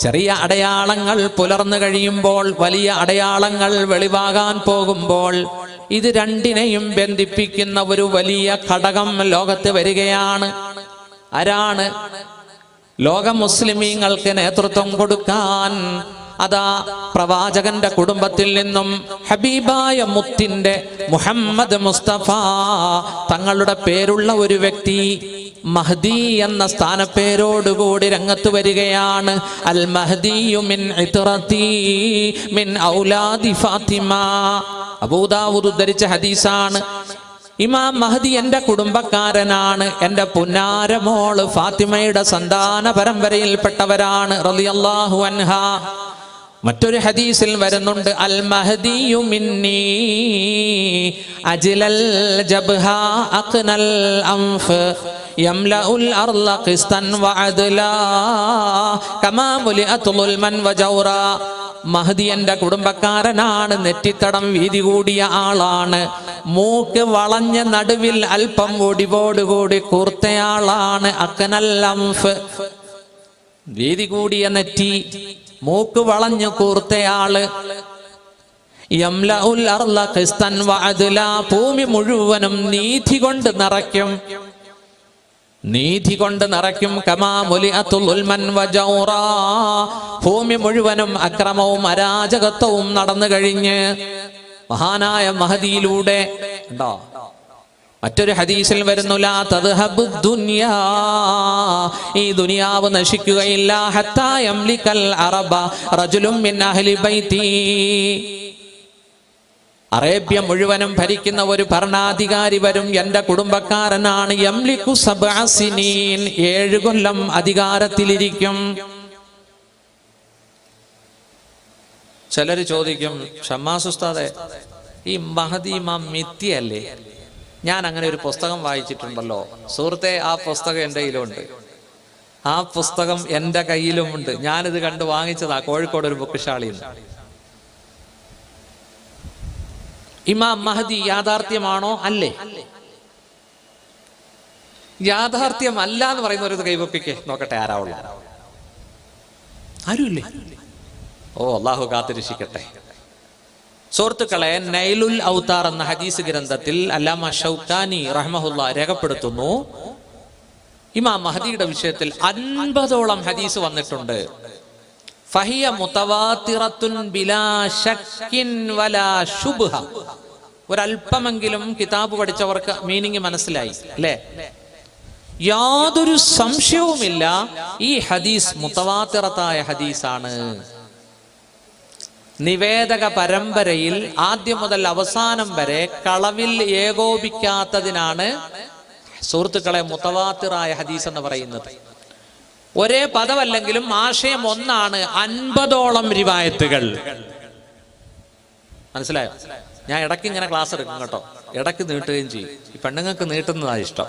ചെറിയ അടയാളങ്ങൾ പുലർന്നു കഴിയുമ്പോൾ, വലിയ അടയാളങ്ങൾ വെളിവാകാൻ പോകുമ്പോൾ, ഇത് രണ്ടിനെയും ബന്ധിപ്പിക്കുന്ന ഒരു വലിയ ഘടകം ലോകത്ത് വരികയാണ്. ആരാണ്? ലോക മുസ്ലിമീങ്ങൾക്ക് നേതൃത്വം കൊടുക്കാൻ അതാ പ്രവാചകന്റെ കുടുംബത്തിൽ നിന്നും ഹബീബായ മുത്തിന്റെ മുഹമ്മദ് മുസ്തഫ തങ്ങളുടെ പേരുള്ള ഒരു വ്യക്തി മഹ്ദി എന്ന സ്ഥാനപ്പേരോടുകൂടി രംഗത്ത് വരികയാണ്. അൽ മഹ്ദിയു മിൻ ഇത്റതി മിൻ ഔലാദി ഫാത്തിമ. അബൂ ദാവൂദ് ഉദ്ധരിച്ച ഹദീസാണ്. ഇമാം മഹ്ദി എന്റെ കുടുംബക്കാരനാണ്, എന്റെ പുന്നാരമോള് ഫാത്തിമയുടെ സന്താന പരമ്പരയിൽപ്പെട്ടവരാണ് റളിയല്ലാഹു അൻഹാ. മറ്റൊരു ഹദീസിൽ വരുന്നുണ്ട്, അൽ മഹ്ദിയു മിന്നി അജ്ലൽ ജബ്ഹ അഖ്നൽ അൻഫ് യംലഉൽ അർള ഖിസ്തൻ വഅദ്ലാ കമാ മുലിഅത് ളുൽമൻ വജൗറാ. മഹ്ദി എന്റെ കുടുംബക്കാരനാണ്, നെറ്റിത്തടം വീതി കൂടിയ ആളാണ്, മൂക്ക് വളഞ്ഞ നടുവിൽ അല്പം ഒടിവോടുകൂടി കൂർത്തയാളാണ്. അഖ്നൽ അൻഫ്, വീതി കൂടിയ നെറ്റി, മൂക്ക് വളഞ്ഞു കൂർത്തയാള്. യംലഉൽ അർള ഖിസ്തൻ വഅദ്ലാ, ഭൂമി മുഴുവനും നീതി കൊണ്ട് നിറയ്ക്കും, നീതി കൊണ്ട് നിറയ്ക്കും. കമാ മുലിഅത് ളുൽമൻ വജൗറാ, ഭൂമി മുഴുവനും അക്രമവും അരാജകത്വവും നടന്നു കഴിഞ്ഞ് മഹാനായ മഹദിയിലൂടെ ഉണ്ടോ. മറ്റൊരു ഹദീസിൽ വരുന്നു, ലാ തദ്ഹബു ദുനിയാ, ഈ ദുനിയാവ് നശിക്കുകയില്ല. ഹത്താ യംലികൽ അറബ റജുലുൻ മിൻ അഹ്ലി ബൈതി, അറേബ്യ മുഴുവനും ഭരിക്കുന്ന ഒരു ഭരണാധികാരി വരും, എന്റെ കുടുംബക്കാരനാണ്. യംലികു സബ്അ സിനീൻ, 7 കൊല്ലം അധികാരത്തിലിരിക്കും. ചിലര് ചോദിക്കും, ഷമ്മാസ് ഉസ്താദെ, ഈ മഹദി ഇമാം മിഥ്യയല്ലേ? ഞാൻ അങ്ങനെ ഒരു പുസ്തകം വായിച്ചിട്ടുണ്ടല്ലോ. സുഹൃത്തെ, ആ പുസ്തകം എൻ്റെ കയ്യിലുണ്ട്, ആ പുസ്തകം എൻ്റെ കയ്യിലുമുണ്ട്. ഞാനിത് കണ്ട് വാങ്ങിച്ചതാ കോഴിക്കോട് ഒരു ബുക്ക് ഷാളിയിൽ നിന്ന്. ഇമാം മഹദി യാഥാർത്ഥ്യമാണോ? അല്ലേ? യാഥാർത്ഥ്യമല്ല എന്ന് പറയുന്ന ഒരു കൈവപ്പിക്കേ നോക്കട്ടെ, ആരാവുള്ളൂ? ആരുമില്ലേ? ഓ, അള്ളാഹു കാത്തിരക്ഷിക്കട്ടെ. സുഹൃത്തുക്കളെ, നൈലുൽ ഔതാർ എന്ന ഹദീസ് ഗ്രന്ഥത്തിൽ അല്ലാമ ഷൗക്കാനി റഹ്മഹുല്ലാ രേഖപ്പെടുത്തുന്നു, ഇമാം മഹദിയുടെ വിഷയത്തിൽ 50ഓളം ഹദീസ് വന്നിട്ടുണ്ട്. ഫഹിയ മുതവാത്തിറത്തുൻ ബിലാ ശക്കിൻ വലാ ശുബ്ഹ. ഒരല്പമെങ്കിലും കിതാബ് പഠിച്ചവർക്ക് മീനിങ് മനസ്സിലായി അല്ലേ? യാതൊരു സംശയവുമില്ല, ഈ ഹദീസ് മുതവാത്തിറത്തായ ഹദീസാണ്. നിവേദക പരമ്പരയിൽ ആദ്യം മുതൽ അവസാനം വരെ കളവിൽ ഏകോപിക്കാത്തതിനാണ് സുഹൃത്തുക്കളെ മുതവാത്തിറായ ഹദീസ് എന്ന് പറയുന്നത്. ഒരേ പദമല്ലെങ്കിലും ആശയം ഒന്നാണ്. 50ഓളം റിവായത്തുകൾ. മനസ്സിലായോ? ഞാൻ ഇടയ്ക്ക് ഇങ്ങനെ ക്ലാസ് എടുക്കും കേട്ടോ, ഇടയ്ക്ക് നീട്ടുകയും ചെയ്യും. ഈ പെണ്ണുങ്ങൾക്ക് നീട്ടുന്നതാണ് ഇഷ്ടം.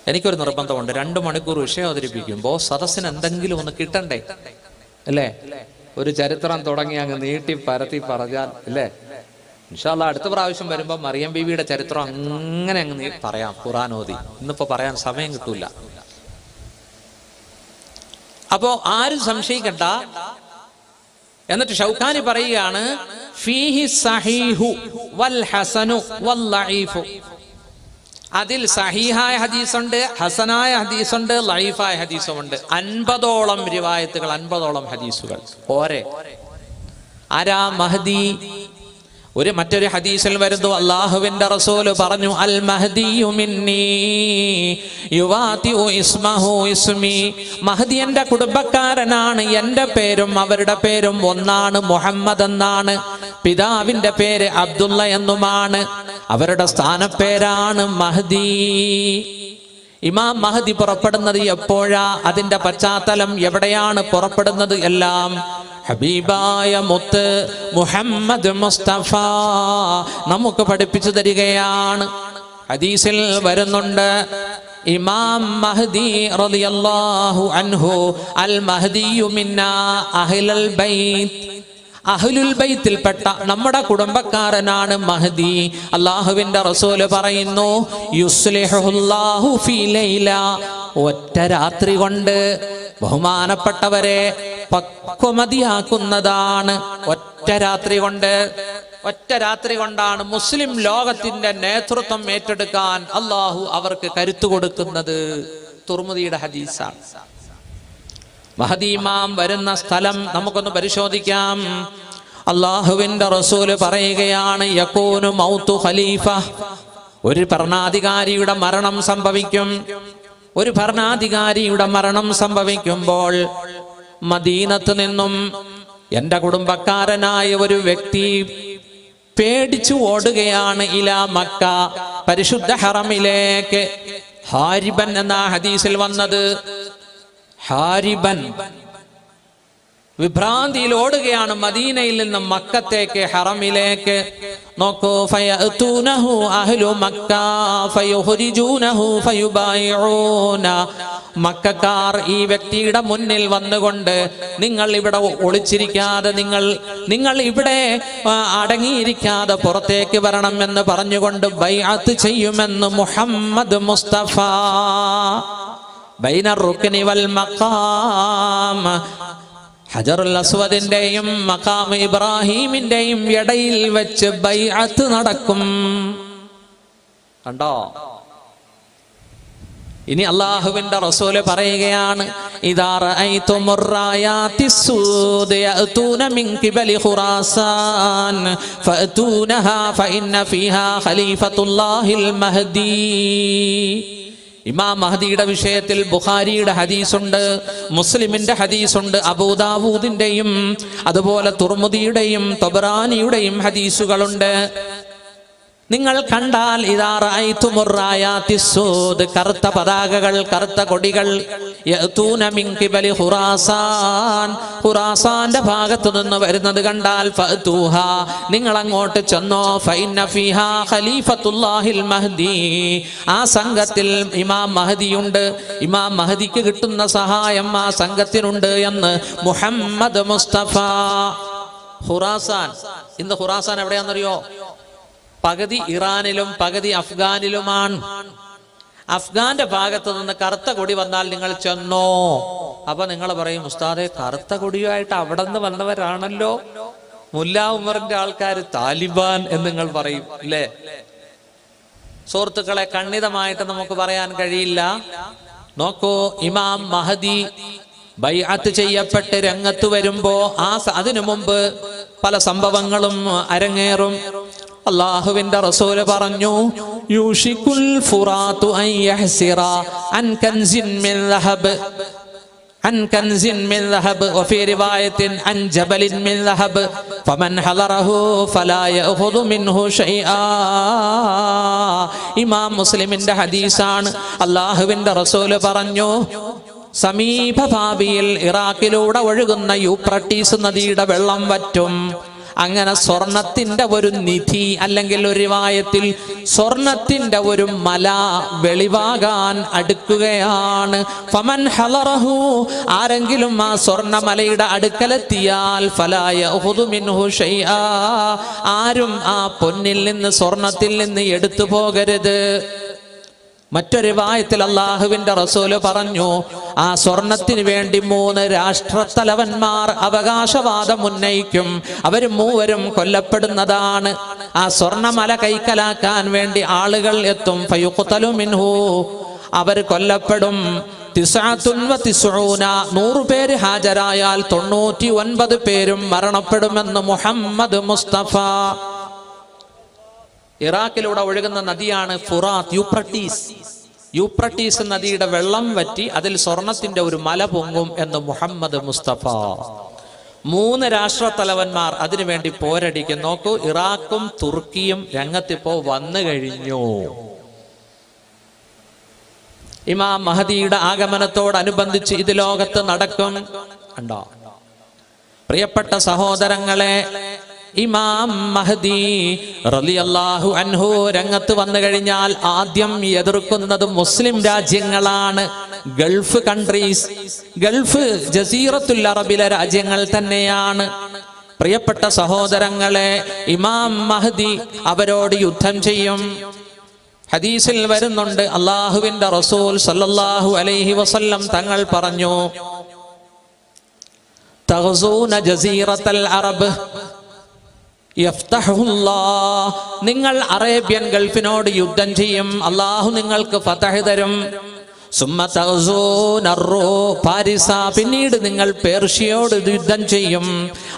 എനിക്കൊരു നിർബന്ധമുണ്ട്, 2 മണിക്കൂർ വിഷയം അവതരിപ്പിക്കുമ്പോൾ സദസ്സിന് എന്തെങ്കിലും ഒന്ന് കിട്ടണ്ടേ അല്ലേ? ഒരു ചരിത്രം തുടങ്ങി അങ്ങ് നീട്ടി പരത്തി പറഞ്ഞാൽ അല്ലേ, ഇൻഷാ അല്ലാഹ് അടുത്ത പ്രാവശ്യം വരുമ്പോൾ മറിയം ബീവിയുടെ ചരിത്രം അങ്ങനെ അങ്ങ് പറയാം, ഖുർആൻ ഓതി. ഇന്നിപ്പോ പറയാൻ സമയം കിട്ടൂല. അപ്പോ ആരും സംശയിക്കണ്ട. എന്നിട്ട് ഷൗക്കാനി പറയുകയാണ്, ഫീഹി സഹീഹു വൽ ഹസനു വൽ ലഈഫു. അതിൽ സഹീഹായ ഹദീസുണ്ട്, ഹസനായ ഹദീസുണ്ട്, ലഈഫായ ഹദീസുമുണ്ട്. 50ഓളം റിവായത്തുകൾ, 50ഓളം ഹദീസുകൾ. ഓരേ ആരാ മഹദി? മറ്റൊരു ഹദീസിൽ വരുന്നു, അല്ലാഹുവിന്റെ റസൂൽ പറഞ്ഞു, അൽ മഹ്ദിയു മിന്നി യുവാതിഉ ഇസ്മഹു ഇസ്മി. മഹദി എന്റെ കുടുംബക്കാരനാണ്, എന്റെ പേരും അവരുടെ പേരും ഒന്നാണ്, മുഹമ്മദ് എന്നാണ്. പിതാവിന്റെ പേര് അബ്ദുള്ള എന്നുമാണ്. അവരുടെ സ്ഥാനപ്പേരാണ് മഹദി. ഇമാം മഹദി പുറപ്പെടുന്നത് എപ്പോഴാ? അതിന്റെ പശ്ചാത്തലം എവിടെയാണ് പുറപ്പെടുന്നത്? എല്ലാം ഹബീബായ മുത്ത് മുഹമ്മദ് മുസ്തഫ നമുക്ക് പഠിപ്പിച്ചു തരികയാണ്. ഹദീസിൽ വരുന്നുണ്ട്, ഇമാം മഹദി റളിയല്ലാഹു അൻഹു അൽ മഹദിയു മിന്നാ അഹ്ലൽ ബൈത്ത്. അഹ്ലുൽ ബൈത്തിൽപ്പെട്ട നമ്മുടെ കുടുംബക്കാരനാണ് മഹദി. അല്ലാഹുവിന്റെ റസൂല് പറയുന്നു, യുസ്ലിഹുല്ലാഹു ഫീ ലൈല. ഒറ്റ രാത്രി കൊണ്ട് ബഹുമാനപ്പെട്ടവരെ, പക്വമതിയാക്കുന്നതാണ്. ഒറ്റ രാത്രി കൊണ്ടാണ് മുസ്ലിം ലോകത്തിന്റെ നേതൃത്വം ഏറ്റെടുക്കാൻ അള്ളാഹു അവർക്ക് കരുത്തു കൊടുക്കുന്നത്. തുർമുദിയുടെ ഹദീസാണ്. മഹദി ഇമാം വരുന്ന സ്ഥലം നമുക്കൊന്ന് പരിശോധിക്കാം. അള്ളാഹുവിന്റെ റസൂല് പറയുകയാണ്, യകൂനു മൗതു ഖലീഫ, ഒരു ഭരണാധികാരിയുടെ മരണം സംഭവിക്കും. ഒരു ഭരണാധികാരിയുടെ മരണം സംഭവിക്കുമ്പോൾ മദീനത്ത് നിന്നും എന്റെ കുടുംബക്കാരനായ ഒരു വ്യക്തി പേടിച്ചു ഓടുകയാണ് ഇലാ മക്ക, പരിശുദ്ധ ഹറമിലേക്ക്. ഹാരിബൻ എന്ന ഹദീസിൽ വന്നത്. ഹാരിബൻ വിഭ്രാന്തിയിൽ ഓടുകയാണ് മദീനയിൽ നിന്ന് മക്കത്തേക്ക്, ഹറമിലേക്ക്. നോക്കൂ, ഫയഅതൂനഹു അഹ്ലു മക്ക ഫയുഖ്രിജൂനഹു ഫയുബായിഊന. മക്കക്കാർ ഈ വ്യക്തിയുടെ മുന്നിൽ വന്നുകൊണ്ട്, നിങ്ങൾ ഇവിടെ ഒളിച്ചിരിക്കാതെ, നിങ്ങൾ ഇവിടെ അടങ്ങിയിരിക്കാതെ പുറത്തേക്ക് വരണം എന്ന് പറഞ്ഞുകൊണ്ട് ബൈഅത്ത് ചെയ്യുമെന്ന് മുഹമ്മദ് മുസ്തഫ. ബൈന റുക്നി വൽ മഖാം, ഹജറുൽ അസ്വദിന്റെയും മഖാം ഇബ്രാഹിമിന്റെയും ഇടയിൽ വെച്ച് ബൈഅത്ത് നടക്കും. കണ്ടോ? ഇനി അല്ലാഹുവിന്റെ റസൂല് പറയുകയാണ്, ഇദാ റഅയ്തുമുർ റായാത്തിസ്സൂദ് യഅതൂന മിൻ ഖിബലി ഖുറാസാൻ ഫഅതൂനഹാ ഫഇന്ന ഫീഹാ ഖലീഫത്തുല്ലാഹിൽ മഹ്ദി. ഇമാം മഹദിയുടെ വിഷയത്തിൽ ബുഖാരിയുടെ ഹദീസുണ്ട്, മുസ്ലിമിന്റെ ഹദീസുണ്ട്, അബൂദാവൂദിന്റെയും അതുപോലെ തുർമുദിയുടെയും തബറാനിയുടെയും ഹദീസുകളുണ്ട്. നിങ്ങൾ കണ്ടാൽ ഇദാ റഅയ്തുമുർ റായാത്തിസ്സൂദ്, കറുത്ത പതാകകൾ, കറുത്ത കൊടികൾ, യഅതൂന മിൻ ഖിബലി ഖുറാസാൻ, ഖുറാസാന്റെ ഭാഗത്തു നിന്ന് വരുന്നത് കണ്ടാൽ ഫഅതൂഹാ, നിങ്ങൾ അങ്ങോട്ട് ചെന്നോ. ഫഇന്ന ഫീഹാ ഖലീഫത്തുല്ലാഹിൽ മഹ്ദി, ആ സംഘത്തിൽ ഇമാം മഹദിയുണ്ട്. ഇമാം മഹദിക്ക് കിട്ടുന്ന സഹായം ആ സംഘത്തിനുണ്ട് എന്ന് മുഹമ്മദ് മുസ്തഫ. ഖുറാസാൻ, ഇന്ന് ഖുറാസാൻ എവിടെയാണെന്നറിയോ? പകുതി ഇറാനിലും പകുതി അഫ്ഗാനിലുമാണ്. അഫ്ഗാന്റെ ഭാഗത്ത് നിന്ന് കറുത്ത കൊടി വന്നാൽ നിങ്ങൾ ചെന്നോ. അപ്പൊ നിങ്ങൾ പറയും, ഉസ്താദെ കറുത്ത കൊടിയുമായിട്ട് അവിടെ നിന്ന് വന്നവരാണല്ലോ മുല്ലാ ഉമറിന്റെ ആൾക്കാർ, താലിബാൻ എന്ന് നിങ്ങൾ പറയും അല്ലേ? സുഹൃത്തുക്കളെ, ഖണ്ഡിതമായിട്ട് നമുക്ക് പറയാൻ കഴിയില്ല. നോക്കൂ, ഇമാം മഹദി ബൈഅത്ത് ചെയ്യപ്പെട്ട് രംഗത്ത് വരുമ്പോ അതിനു മുമ്പ് പല സംഭവങ്ങളും അരങ്ങേറും. അല്ലാഹുവിന്റെ റസൂല് പറഞ്ഞു, യൂഷികുൽ ഫുറാതു അൻ യഹ്സിറ അൻ കൻസിൻ മിൻ ദഹബ്, അൻ കൻസിൻ മിൻ ദഹബ് വഫീ റിവായത്തിൻ അൻ ജബലിൻ മിൻ ദഹബ് ഫമൻ ഹളറഹു ഫലാ യഅഖുദു മിൻഹു ശൈആ. ഇമാം മുസ്ലിമിന്റെ ഹദീസാണ്. അല്ലാഹുവിന്റെ റസൂല് പറഞ്ഞു, സമീപ ഭാവിയിൽ ഇറാഖിലൂടെ ഒഴുകുന്ന യൂഫ്രട്ടീസ് നദിയുടെ വെള്ളം വറ്റും. അങ്ങനെ സ്വർണത്തിന്റെ ഒരു നിധി, അല്ലെങ്കിൽ ഒരു റിവായത്തിൽ സ്വർണത്തിന്റെ ഒരു മല വെളിവാകാൻ അടുക്കുകയാണ്. ഫമൻ ഹളറഹു, ആരെങ്കിലും ആ സ്വർണമലയുടെ അടുക്കലെത്തിയാൽ ഫലാ യഅഖുദു മിൻഹു ശൈആ, ആരും ആ പൊന്നിൽ നിന്ന്, സ്വർണത്തിൽ നിന്ന് എടുത്തു പോകരുത്. മറ്റൊരു റിവായത്തിൽ അല്ലാഹുവിന്റെ റസൂല് പറഞ്ഞു, ആ സ്വർണത്തിന് വേണ്ടി 3 രാഷ്ട്രത്തലവന്മാർ അവകാശവാദം ഉന്നയിക്കും. അവർ മൂവരും കൊല്ലപ്പെടുന്നതാണ്. ആ സ്വർണമല കൈക്കലാക്കാൻ വേണ്ടി ആളുകൾ എത്തും. ഫയുഖ്തലു മിൻഹു, അവർ കൊല്ലപ്പെടും. 99 പേര് ഹാജരായാൽ 99 പേരും മരണപ്പെടുമെന്ന് മുഹമ്മദ് മുസ്തഫ. ഇറാഖിലൂടെ ഒഴുകുന്ന നദിയാണ് ഫുറാത്ത്, യൂഫ്രട്ടീസ് നദിയുടെ വെള്ളം വറ്റി അതിൽ സ്വർണത്തിന്റെ ഒരു മല പൊങ്ങും എന്ന് മുഹമ്മദ് മുസ്തഫ. 3 രാഷ്ട്രത്തലവന്മാർ അതിനുവേണ്ടി പോരടിക്കും. നോക്കൂ, ഇറാഖും തുർക്കിയും രംഗത്തിപ്പോ വന്നു കഴിഞ്ഞു. ഇമാം മഹദിയുടെ ആഗമനത്തോടനുബന്ധിച്ച് ഇത് ലോകത്ത് നടക്കും. കണ്ടോ പ്രിയപ്പെട്ട സഹോദരങ്ങളെ, ഇമാം മഹദി റളിയല്ലാഹു അൻഹു രംഗത്ത് വന്നു കഴിഞ്ഞാൽ ആദ്യം എതിർക്കുന്നത് മുസ്ലിം രാജ്യങ്ങളാണ്, ഗൾഫ് കൺട്രീസ്, ഗൾഫ് ജസീറത്തുൽ അറബിലെ രാജ്യങ്ങൾ തന്നെയാണ്. പ്രിയപ്പെട്ട സഹോദരങ്ങളെ, ഇമാം മഹദി അവരോട് യുദ്ധം ചെയ്യും. ഹദീസിൽ വരുന്നുണ്ട്, അല്ലാഹുവിന്റെ റസൂൽ സല്ലല്ലാഹു അലൈഹി വസല്ലം തങ്ങൾ പറഞ്ഞു, തഗ്സൂന ജസീറത്തൽ അറബ് യഫ്തഹുല്ലാഹ്, നിങ്ങൾ അറേബ്യൻ ഗൾഫിനോട് യുദ്ധം ചെയ്യും, അള്ളാഹു നിങ്ങൾക്ക് ഫതഹ് തരും. സുമ്മ തഗ്സൂന ഫാരിസ, പിന്നീട് നിങ്ങൾ പേർഷ്യയോട് യുദ്ധം ചെയ്യും,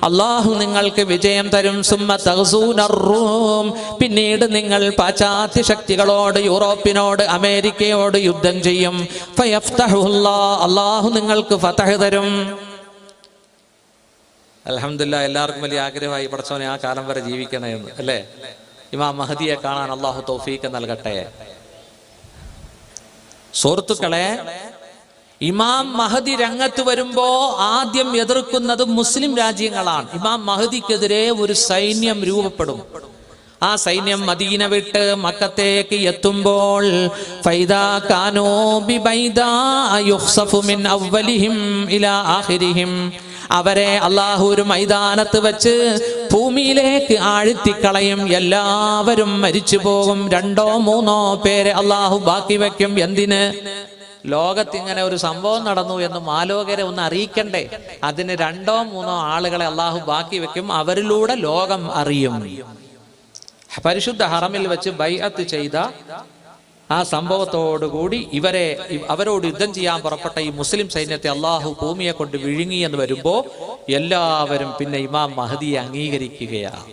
അള്ളാഹു നിങ്ങൾക്ക് വിജയം തരും. സുമ്മ തഗ്സൂന റൂം, പിന്നീട് നിങ്ങൾ പാശ്ചാത്യ ശക്തികളോട്, യൂറോപ്പിനോട്, അമേരിക്കയോട് യുദ്ധം ചെയ്യും. ഫയഫ്തഹുല്ലാഹ്, അള്ളാഹു നിങ്ങൾക്ക് ഫതഹ് തരും. അൽഹംദുലില്ലാഹ്, എല്ലാവർക്കും വലിയ ആഗ്രഹമായി പടച്ചോനെ ആ കാലം വരെ ജീവിക്കണമെന്ന്, അല്ലേ? ഇമാം മഹദിയെ കാണാൻ അള്ളാഹു തൗഫീഖ് നൽകട്ടെ. സുഹൃത്തുക്കളെ, ഇമാം മഹദി രംഗത്ത് വരുമ്പോ ആദ്യം എതിർക്കുന്നത് മുസ്ലിം രാജ്യങ്ങളാണ്. ഇമാം മഹദിക്കെതിരെ ഒരു സൈന്യം രൂപപ്പെടും. ആ സൈന്യം മദീന വിട്ട് മക്കത്തേക്ക് എത്തുമ്പോൾ ഫൈദാ കാനൂ ബിബൈദാ യുഖ്സഫു മിൻ അവ്വലിഹിം ഇലാ ആഖിരിഹിം, അവരെ അള്ളാഹു ഒരു മൈതാനത്ത് വെച്ച് ഭൂമിയിലേക്ക് ആഴ്ത്തിക്കളയും. എല്ലാവരും മരിച്ചു പോകും. 2 or 3 പേരെ അള്ളാഹു ബാക്കി വെക്കും. എന്തിന്? ലോകത്തിങ്ങനെ ഒരു സംഭവം നടന്നു എന്ന് മാലോകരെ ഒന്ന് അറിയിക്കണ്ടേ? അതിന് 2 or 3 ആളുകളെ അള്ളാഹു ബാക്കി വെക്കും. അവരിലൂടെ ലോകം അറിയും. പരിശുദ്ധ ഹറമിൽ വെച്ച് ബൈഅത്ത് ചെയ്ത ആ സംഭവത്തോടുകൂടി അവരോട് യുദ്ധം ചെയ്യാൻ പുറപ്പെട്ട ഈ മുസ്ലിം സൈന്യത്തെ അള്ളാഹു ഭൂമിയെ കൊണ്ട് വിഴുങ്ങി എന്ന് വരുമ്പോ എല്ലാവരും പിന്നെ ഇമാം മഹദിയെ അംഗീകരിക്കുകയാണ്.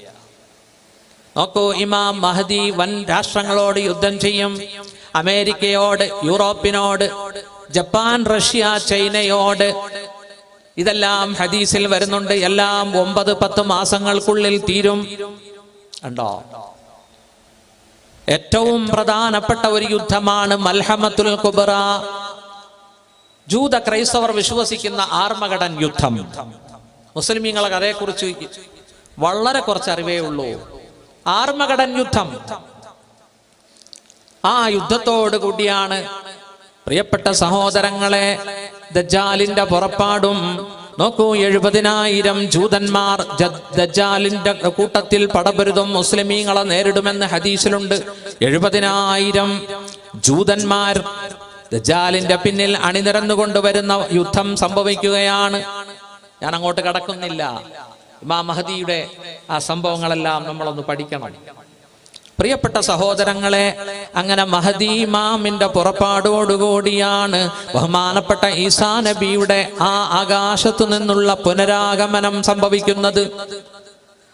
നോക്കൂ, ഇമാം മഹദി വൻ രാഷ്ട്രങ്ങളോട് യുദ്ധം ചെയ്യും. അമേരിക്കയോട്, യൂറോപ്പിനോട്, ജപ്പാൻ, റഷ്യ, ചൈനയോട്. ഇതെല്ലാം ഹദീസിൽ വരുന്നുണ്ട്. എല്ലാം 9-10 മാസങ്ങൾക്കുള്ളിൽ തീരും. ഉണ്ടോ? ഏറ്റവും പ്രധാനപ്പെട്ട ഒരു യുദ്ധമാണ് മൽഹമത്തുൽ കുബ്ര, ജൂത ക്രൈസ്തവർ വിശ്വസിക്കുന്ന ആർമഗഡൻ യുദ്ധം. മുസ്ലിമീങ്ങൾക്ക് അതേക്കുറിച്ച് വളരെ കുറച്ച് അറിവേ ഉള്ളൂ. ആർമഗഡൻ യുദ്ധം, ആ യുദ്ധത്തോടു കൂടിയാണ് പ്രിയപ്പെട്ട സഹോദരങ്ങളെ ദജ്ജാലിന്റെ പുറപ്പാടും. നോക്കൂ, 70,000 ജൂതന്മാർ ദജ്ജാലിന്റെ കൂട്ടത്തിൽ പടപൊരുതും, മുസ്ലിമീങ്ങളെ നേരിടുമെന്ന് ഹദീസിലുണ്ട്. 70,000 ജൂതന്മാർ ദജ്ജാലിന്റെ പിന്നിൽ അണിനിരന്നുകൊണ്ടുവരുന്ന യുദ്ധം സംഭവിക്കുകയാണ്. ഞാൻ അങ്ങോട്ട് കടക്കുന്നില്ല. ഇമാം മഹദിയുടെ ആ സംഭവങ്ങളെല്ലാം നമ്മളൊന്ന് പഠിക്കണം. പ്രിയപ്പെട്ട സഹോദരങ്ങളെ, അങ്ങനെ മഹദി ഇമാമിന്റെ പുറപ്പാടോടുകൂടിയാണ് ബഹുമാനപ്പെട്ട ഈസാ നബിയുടെ ആ ആകാശത്തു നിന്നുള്ള പുനരാഗമനം സംഭവിക്കുന്നത്.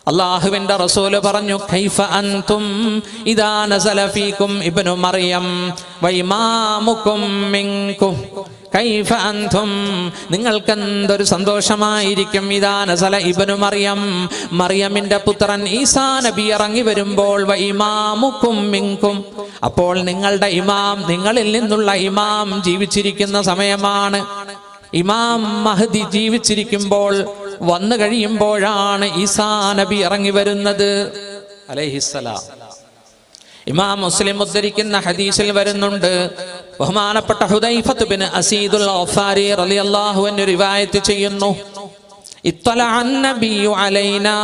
അല്ലാഹുവിന്റെ റസൂല് പറഞ്ഞു, കൈഫ അൻതും ഇദാ നസല ഫീകും ഇബ്നു മറിയം വഇമാമുകും മിൻകും. കൈഫ അൻതും, നിങ്ങൾക്ക് എന്തൊരു സന്തോഷമായിരിക്കും. ഇദാ നസല ഇബ്നു മറിയം, മറിയമിന്റെ പുത്രൻ ഈസാ നബി ഇറങ്ങി വരുമ്പോൾ, വഇമാമുകും മിൻകും, അപ്പോൾ നിങ്ങളുടെ ഇമാം, നിങ്ങളിൽ നിന്നുള്ള ഇമാം ജീവിച്ചിരിക്കുന്ന സമയമാണ്. ഇമാം മഹദി ജീവിച്ചിരിക്കുമ്പോൾ വന്നു കഴിയുമ്പോഴാണ് ഈസാ നബി ഇറങ്ങി വരുന്നത് അലൈഹിസ്സലാം. ഇമാം മുസ്ലിം ഉദ്ധരിക്കുന്ന ഹദീസിൽ വരുന്നുണ്ട്, ബഹുമാനപ്പെട്ട ഹുദൈഫത്ത് ബിൻ അസീദുൽ ഗഫാരി റളിയല്ലാഹു അൻഹു റിവായത്ത് ചെയ്യുന്നു, ഇത്തലഅൻ നബിയു അലൈനാ,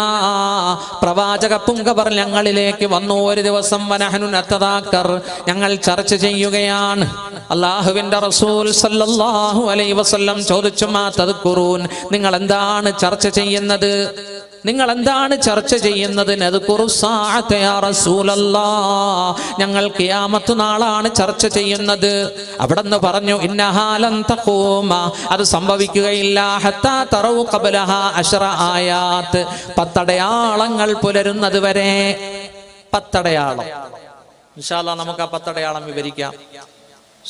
പ്രവാചക പുങ്കവർ ഞങ്ങളിലേക്ക് വന്നു ഒരു ദിവസം. വനഹ്നു നതദാക്കർ, ഞങ്ങൾ ചർച്ച ചെയ്യുകയാണ്. അല്ലാഹുവിന്റെ റസൂൽ സല്ലല്ലാഹു അലൈഹി വസല്ലം ചോദിച്ചു, മാ തദ്കുറൂൻ, നിങ്ങൾ എന്താണ് ചർച്ച ചെയ്യുന്നത്? നിങ്ങൾ എന്താണ് ചർച്ച ചെയ്യുന്നത്? നദ്കുറു സാഅത യാ റസൂലല്ലാഹ്, ഞങ്ങൾ ഖിയാമത്ത് നാളാണ് ചർച്ച ചെയ്യുന്നത്. അവിടെന്ന് പറഞ്ഞു, ഇന്നഹാ ലൻ തഖൂമ, അത് സംഭവിക്കുകയില്ല. ഹത്താ തറൗ ഖബ്ലഹാ 10 ആയാത്ത്, 10 അടയാളങ്ങൾ പുലരുന്നത് വരെ. 10 അടയാളം. ഇൻഷാ അല്ലാഹ് നമുക്ക് ആ 10 അടയാളം വിവരിക്കാം.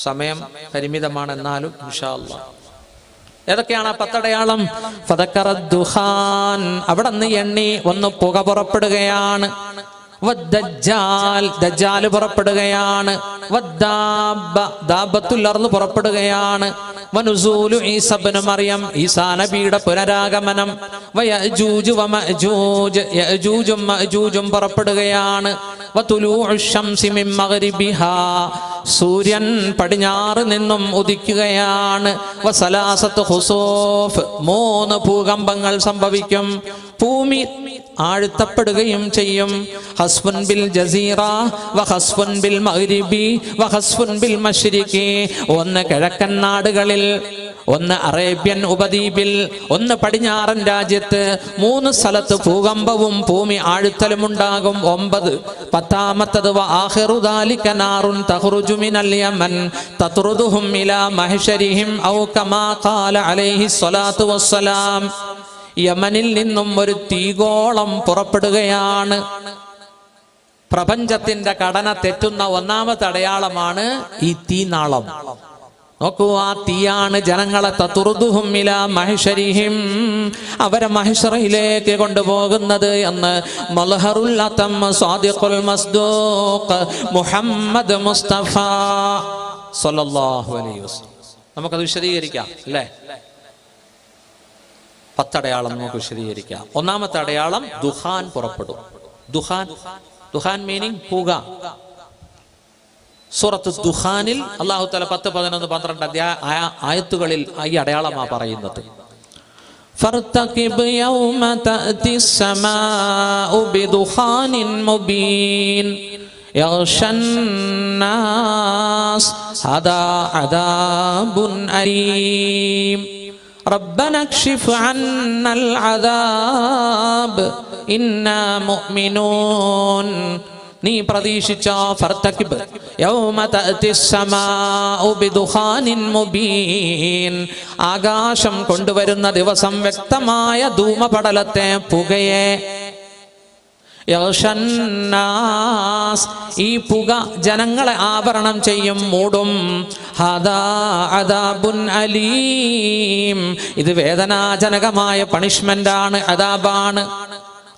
സമയം പരിമിതമാണ്, എന്നാലും ഇൻഷാ അല്ലാഹ്. ഏതൊക്കെയാണ് ആ 10 അടയാളം? ഫദക്കറദ്ദുഖാൻ, അവിടെ നിന്ന് എണ്ണി ഒന്ന് പുക പുറപ്പെടുകയാണ്. വദ്ദജ്ജാൽ, ദജ്ജാൽ പുറപ്പെടുകയാണ്. വദ്ദാബ, ദാബത്തുൽ അർള് പുറപ്പെടുകയാണ്. വനുസൂലു ഈസാ ഇബ്നു മറിയം, ഈസാ നബിയുടെ പുനരാഗമനം. വയജൂജ് വമഅജൂജ്, യഅജൂജും മഅജൂജും പുറപ്പെടുകയാണ്. വതുലൂഉ ശംസി മിൻ മഗ്രിബിഹാ, സൂര്യൻ പടിഞ്ഞാറ് നിന്നും ഉദിക്കുകയാണ്. വസലാസത്ത് ഖുസൂഫ്, 3 ഭൂകമ്പങ്ങൾ സംഭവിക്കും. ഭൂമി ആഴ്ത്തപ്പെടുകയും ചെയ്യും. ഹസ്ഫുൻ ബിൽ ജസീറ വഹസ്ഫുൻ ബിൽ മഗ്രിബി വഹസ്ഫുൻ ബിൽ മശ്രിഖി, ഒന്ന് കിഴക്കൻ നാടുകളിൽ ഒന്ന് അറേബ്യൻ ഉപദ്വീപിൽ, ഒന്ന് പടിഞ്ഞാറൻ രാജ്യത്ത്. 3 സ്ഥലത്ത് ഭൂകമ്പവും ഭൂമി ആഴ്ത്തലും ഉണ്ടാകും. 9 10-ാമത്തത് വആഖിറു ദാലിക നാറുൻ തഖ്റുജു മിനൽ യമൻ തത്റുദുഹും ഇലാ മഹ്ശരിഹിം ഔ കമാ ഖാല അലൈഹി സ്വലാത്തു വസ്സലാം. യമനിൽ നിന്നും ഒരു തീഗോളം പുറപ്പെടുകയാണ്. പ്രപഞ്ചത്തിന്റെ ഘടന തെറ്റുന്ന ഒന്നാമത്തെ അടയാളമാണ് ഈ തീനാളം. നോക്കൂ, ആ തീയാണ് ജനങ്ങളെ തതുറുദുഹും ഇലാ മഹ്ശരിഹിം, അവരെ മഹ്ശറിലേക്ക് കൊണ്ടുപോകുന്നത് എന്ന് മൽഹറുൽ അതം സാദിഖുൽ മസ്ദൂഖ് മുഹമ്മദ് മുസ്തഫ സ്വല്ലല്ലാഹു അലൈഹി വസല്ലം. നമുക്കത് വിശദീകരിക്കാം അല്ലേ? 10 അടയാളം നമുക്ക് വിശദീകരിക്കാം. ഒന്നാമത്തെ അടയാളം ദുഹാൻ പുറപ്പെടും. ദുഹാൻ മീനിങ് പുക. സൂറത്ത് ദുഹാനിൽ അല്ലാഹു തആല 10, 11, 12 ആയത്തുകളിൽ ഈ അടയാളമാണ് പറയുന്നത്. ഫർതഖിബ് യൗമ തഅതിസ് സമാഉ ബിദുഖാനിൻ മുബീൻ യഗ്ശൻ നാസ് ഹദാ അദാബുൻ അലീം റബ്ബന ക്ഷിഫ് അന്നൽ അദാബ് ഇന്നാ മുഅ്മിനൂൻ. നീ പ്രതീക്ഷിച്ച ഫർതഖിബ് യൗമ തഅതിസ് സമാഉ ബിദുഖാനിൻ മുബീൻ, ആകാശം കൊണ്ടുവരുന്ന ദിവസം വ്യക്തമായ ധൂമപടലത്തെ, പുകയെ. യഗ്ശന്നാസ്, ഈ പുക ജനങ്ങളെ ആവരണം ചെയ്യും, മൂടും. ഹദാ അദാബുൻ അലീം, ഇത് വേദനാജനകമായ പണിഷ്മെന്റാണ്, അദാബാണ്.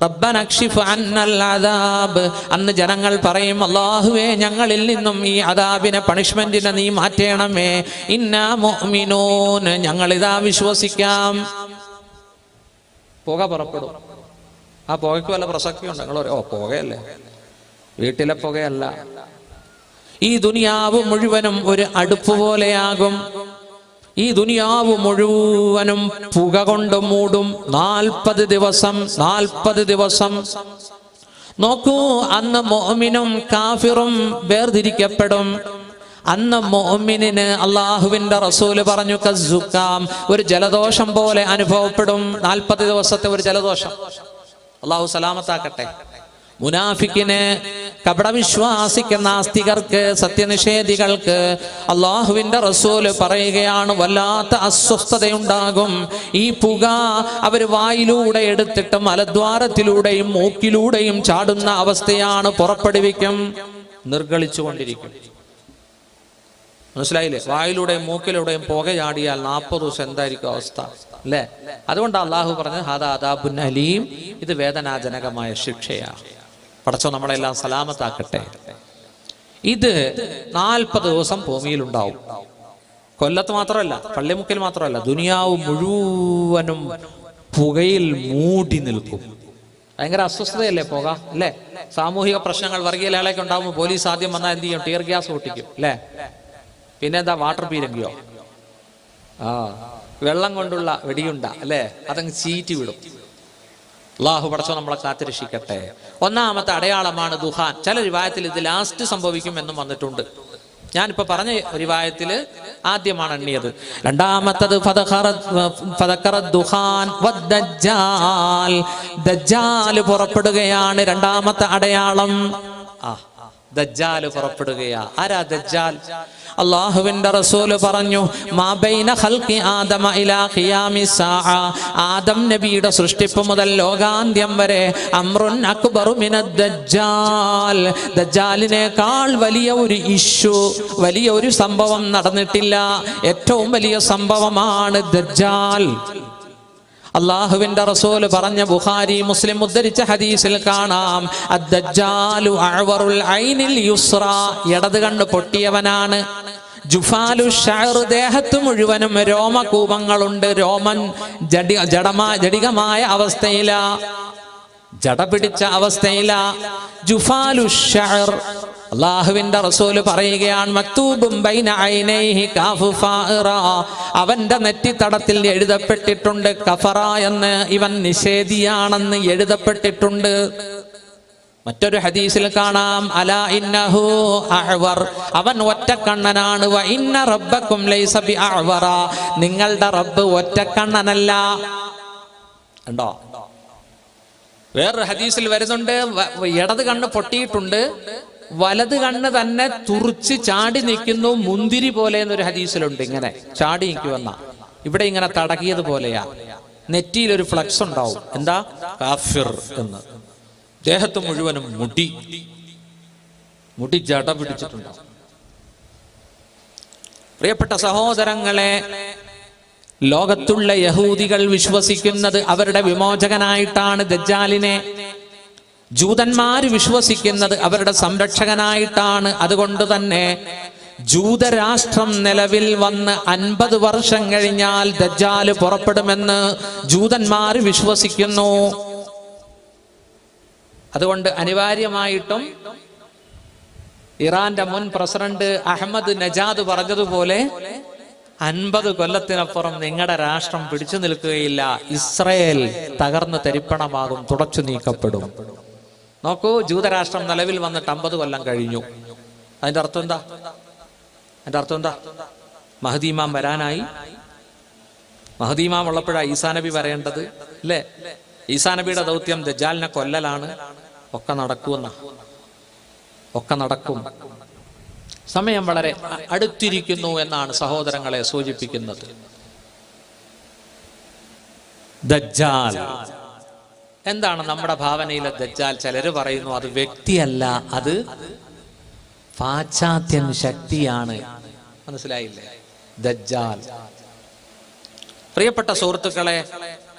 റബ്ബന ക്ഷിഫ് അന്നൽ അദാബ്, അന്ന് ജനങ്ങൾ പറയും, അല്ലാഹുവേ ഞങ്ങളിൽ നിന്നും ഈ അദാബിനെ, പണിഷ്മെന്റിനെ നീ മാറ്റണമേ. ഇന്നാ മുഅ്മിനൂൻ, ഞങ്ങളിതാ വിശ്വസിക്കാം. പുക പുറപ്പെടും. ആ പുകയ്ക്ക് വല്ല പ്രസക്തിയുണ്ട്? നിങ്ങൾ പറയും, പുകയല്ലേ, വീട്ടിലെ പുകയല്ല. ഈ ദുനിയാവ് മുഴുവനും ഒരു അടുപ്പ് പോലെയാകും. ഈ ദുനിയാവ് മുഴുവനും പുക കൊണ്ട് മൂടും. 40 ദിവസം. നോക്കൂ, അന്ന് മുഅ്മിനും കാഫിറും വേർതിരിക്കപ്പെടും. അന്ന് മുഅ്മിനിന് അല്ലാഹുവിന്റെ റസൂല് പറഞ്ഞു കസ്സുക്കാം, ഒരു ജലദോഷം പോലെ അനുഭവപ്പെടും. 40 ദിവസത്തെ ഒരു ജലദോഷം. അല്ലാഹു സലാമത്താക്കട്ടെ. മുനാഫിക്കിന്, കപടവിശ്വാസിക്ക്, നാസ്തികർക്ക്, സത്യനിഷേധികൾക്ക് അല്ലാഹുവിന്റെ റസൂല് പറയുകയാണ്, വല്ലാത്ത അസ്വസ്ഥതയുണ്ടാകും. ഈ പുക അവർ വായിലൂടെ എടുത്തിട്ട് മലദ്വാരത്തിലൂടെയും മൂക്കിലൂടെയും ചാടുന്ന അവസ്ഥയാണ്, പുറപ്പെടുവിക്കും, നിർഗളിച്ചുകൊണ്ടിരിക്കും. മനസ്സിലായില്ലേ? വായിലൂടെയും മൂക്കിലൂടെയും പുക ചാടിയാൽ 40 ദിവസം എന്തായിരിക്കും അവസ്ഥ അല്ലേ? അതുകൊണ്ട് അള്ളാഹു പറഞ്ഞത് ഹാദാ അദാബുൻ അലീം, ഇത് വേദനാജനകമായ ശിക്ഷയാണ്. പടച്ചോ നമ്മളെല്ലാം സലാമത്താക്കട്ടെ. ഇത് 40 ദിവസം ഭൂമിയിലുണ്ടാവും. കൊല്ലത്ത് മാത്രമല്ല, പള്ളിമുക്കിൽ മാത്രമല്ല, ദുനിയാവ് മുഴുവനും പുകയിൽ മൂടി നിൽക്കും. ഭയങ്കര അസ്വസ്ഥതയല്ലേ പുക അല്ലേ? സാമൂഹിക പ്രശ്നങ്ങൾ, വർഗീയ ലേളയൊക്കെ ഉണ്ടാകുമ്പോൾ പോലീസ് ആദ്യം വന്നാൽ എന്ത് ചെയ്യും? ടിയർ ഗ്യാസ് പൊട്ടിക്കും അല്ലേ? പിന്നെ എന്താ, വാട്ടർ പീരങ്കിയോ, വെള്ളം കൊണ്ടുള്ള വെടിയുണ്ട അല്ലേ, അതങ്ങ് ചീറ്റി വിടും. അല്ലാഹു പടച്ചോ നമ്മളെ കാത്തുരക്ഷിക്കട്ടെ. ഒന്നാമത്തെ അടയാളമാണ് ദുഹാൻ. ചില റിവായത്തിൽ ഇത് ലാസ്റ്റ് സംഭവിക്കും എന്നും വന്നിട്ടുണ്ട്. ഞാനിപ്പോ പറഞ്ഞ റിവായത്തില് ആദ്യമാണ് എണ്ണിയത്. രണ്ടാമത്തത് ദജ്ജാൽ പുറപ്പെടുകയാണ്. രണ്ടാമത്തെ അടയാളം ദജ്ജാൽ പുറപ്പെടുകയാ. ആരാ ദജ്ജാൽ? അല്ലാഹുവിന്റെ റസൂല് പറഞ്ഞു, മാ ബൈന ഖൽഖി ആദമ ഇലാ ഖിയാമിസ് സാഅ, ആദം നബിയുടെ സൃഷ്ടിപ്പ് മുതൽ ലോകാന്ത്യം വരെ അംറുൻ അക്ബറു മിനദ് ദജ്ജാൽ, ദജ്ജാലിനേക്കാൾ വലിയ ഒരു ഇഷ്യൂ, വലിയ ഒരു സംഭവം നടന്നിട്ടില്ല. ഏറ്റവും വലിയ സംഭവമാണ് ദജ്ജാൽ. അല്ലാഹുവിന്റെ റസൂല് പറഞ്ഞ, ബുഖാരി മുസ്ലിം ഉദ്ധരിച്ച ഹദീസിൽ കാണാം, അദ്ദജ്ജാലു അഅ്വറുൽ ഐനിൽ യുസ്റ, ഇടത് കണ്ണ് പൊട്ടിയവനാണ്. ജുഫാലു ഷഅർ, ദേഹത്ത് മുഴുവനും രോമകൂപങ്ങളുണ്ട്. രോമൻ ജഡികമായ അവസ്ഥയില, ജട പിടിച്ച അവസ്ഥയില. ജുഫാലു ഷഅർ, അല്ലാഹുവിന്റെ റസൂല് പറയുകയാണ്, മക്തൂബും ബൈന ഐനൈഹി കാഫു ഫാഇറ, അവന്റെ നെറ്റിത്തടത്തിൽ എഴുതപ്പെട്ടിട്ടുണ്ട് കഫറ എന്ന്, ഇവൻ നിഷേധിയാണെന്ന് എഴുതപ്പെട്ടിട്ടുണ്ട്. മറ്റൊരു ഹദീസിൽ കാണാം, അലാ ഇന്നഹു അഅ്വർ, അവൻ ഒറ്റക്കണ്ണനാണ്. വ ഇന്ന റബ്ബക്കും ലൈസ ബിഅഅ്വറ, നിങ്ങളുടെ റബ്ബ് ഒറ്റക്കണ്ണനല്ല. ഉണ്ടോ? വേറൊരു ഹദീസിൽ വരുന്നുണ്ട്, ഇടത് കണ്ണ് പൊട്ടിയിട്ടുണ്ട്, വലത് കണ്ണ് തന്നെ തുറിച്ച് ചാടി നിൽക്കുന്നു, മുന്തിരി പോലെ എന്നൊരു ഹദീസിലുണ്ട്. ഇങ്ങനെ ചാടി നിൽക്കുവെന്ന, ഇവിടെ ഇങ്ങനെ തടകിയത് പോലെയാ. നെറ്റിയിലൊരു ഫ്ലക്സ് ഉണ്ടാവും, എന്താ? കാഫിർ എന്ന്. ദേഹത്ത് മുഴുവനും മുടി ജട പിടിച്ചിട്ടുണ്ടാവും. പ്രിയപ്പെട്ട സഹോദരങ്ങളെ, ലോകത്തുള്ള യഹൂദികൾ വിശ്വസിക്കുന്നത് അവരുടെ വിമോചകനായിട്ടാണ് ദജ്ജാലിനെ. ജൂതന്മാര് വിശ്വസിക്കുന്നത് അവരുടെ സംരക്ഷകനായിട്ടാണ്. അതുകൊണ്ട് തന്നെ ജൂതരാഷ്ട്രം നിലവിൽ വന്ന് 50 വർഷം കഴിഞ്ഞാൽ ദജ്ജാല് പുറപ്പെടുമെന്ന് ജൂതന്മാര് വിശ്വസിക്കുന്നു. അതുകൊണ്ട് അനിവാര്യമായിട്ടും ഇറാന്റെ മുൻ പ്രസിഡന്റ് അഹമ്മദ് നജാദ് പറഞ്ഞതുപോലെ 50 കൊല്ലത്തിനപ്പുറം നിങ്ങളുടെ രാഷ്ട്രം പിടിച്ചു നിൽക്കുകയില്ല. ഇസ്രയേൽ തകർന്ന് തരിപ്പണമാകും, തുടച്ചു നീക്കപ്പെടും. നോക്കൂ, ജൂതരാഷ്ട്രം നിലവിൽ വന്നിട്ട് 50 കൊല്ലം കഴിഞ്ഞു. അതിന്റെ അർത്ഥം എന്താ? മഹദി ഇമാം വരാനായി. മഹദി ഇമാം ഉള്ളപ്പോഴാണ് ഈസാ നബി വരേണ്ടത്, അല്ലേ? ഈസാ നബിയുടെ ദൗത്യം ദജ്ജാലിനെ കൊല്ലലാണ്. ഒക്കെ നടക്കും. സമയം വളരെ അടുത്തിരിക്കുന്നു എന്നാണ് സഹോദരങ്ങളെ സൂചിപ്പിക്കുന്നത്. ദജ്ജാൽ എന്താണ് നമ്മുടെ ഭാവനയിലെ ദജ്ജാൽ? ചിലര് പറയുന്നു അത് വ്യക്തിയല്ല, അത് പാശ്ചാത്യൻ ശക്തിയാണ്. മനസ്സിലായില്ലേ? ദജ്ജാൽ. പ്രിയപ്പെട്ട സുഹൃത്തുക്കളെ,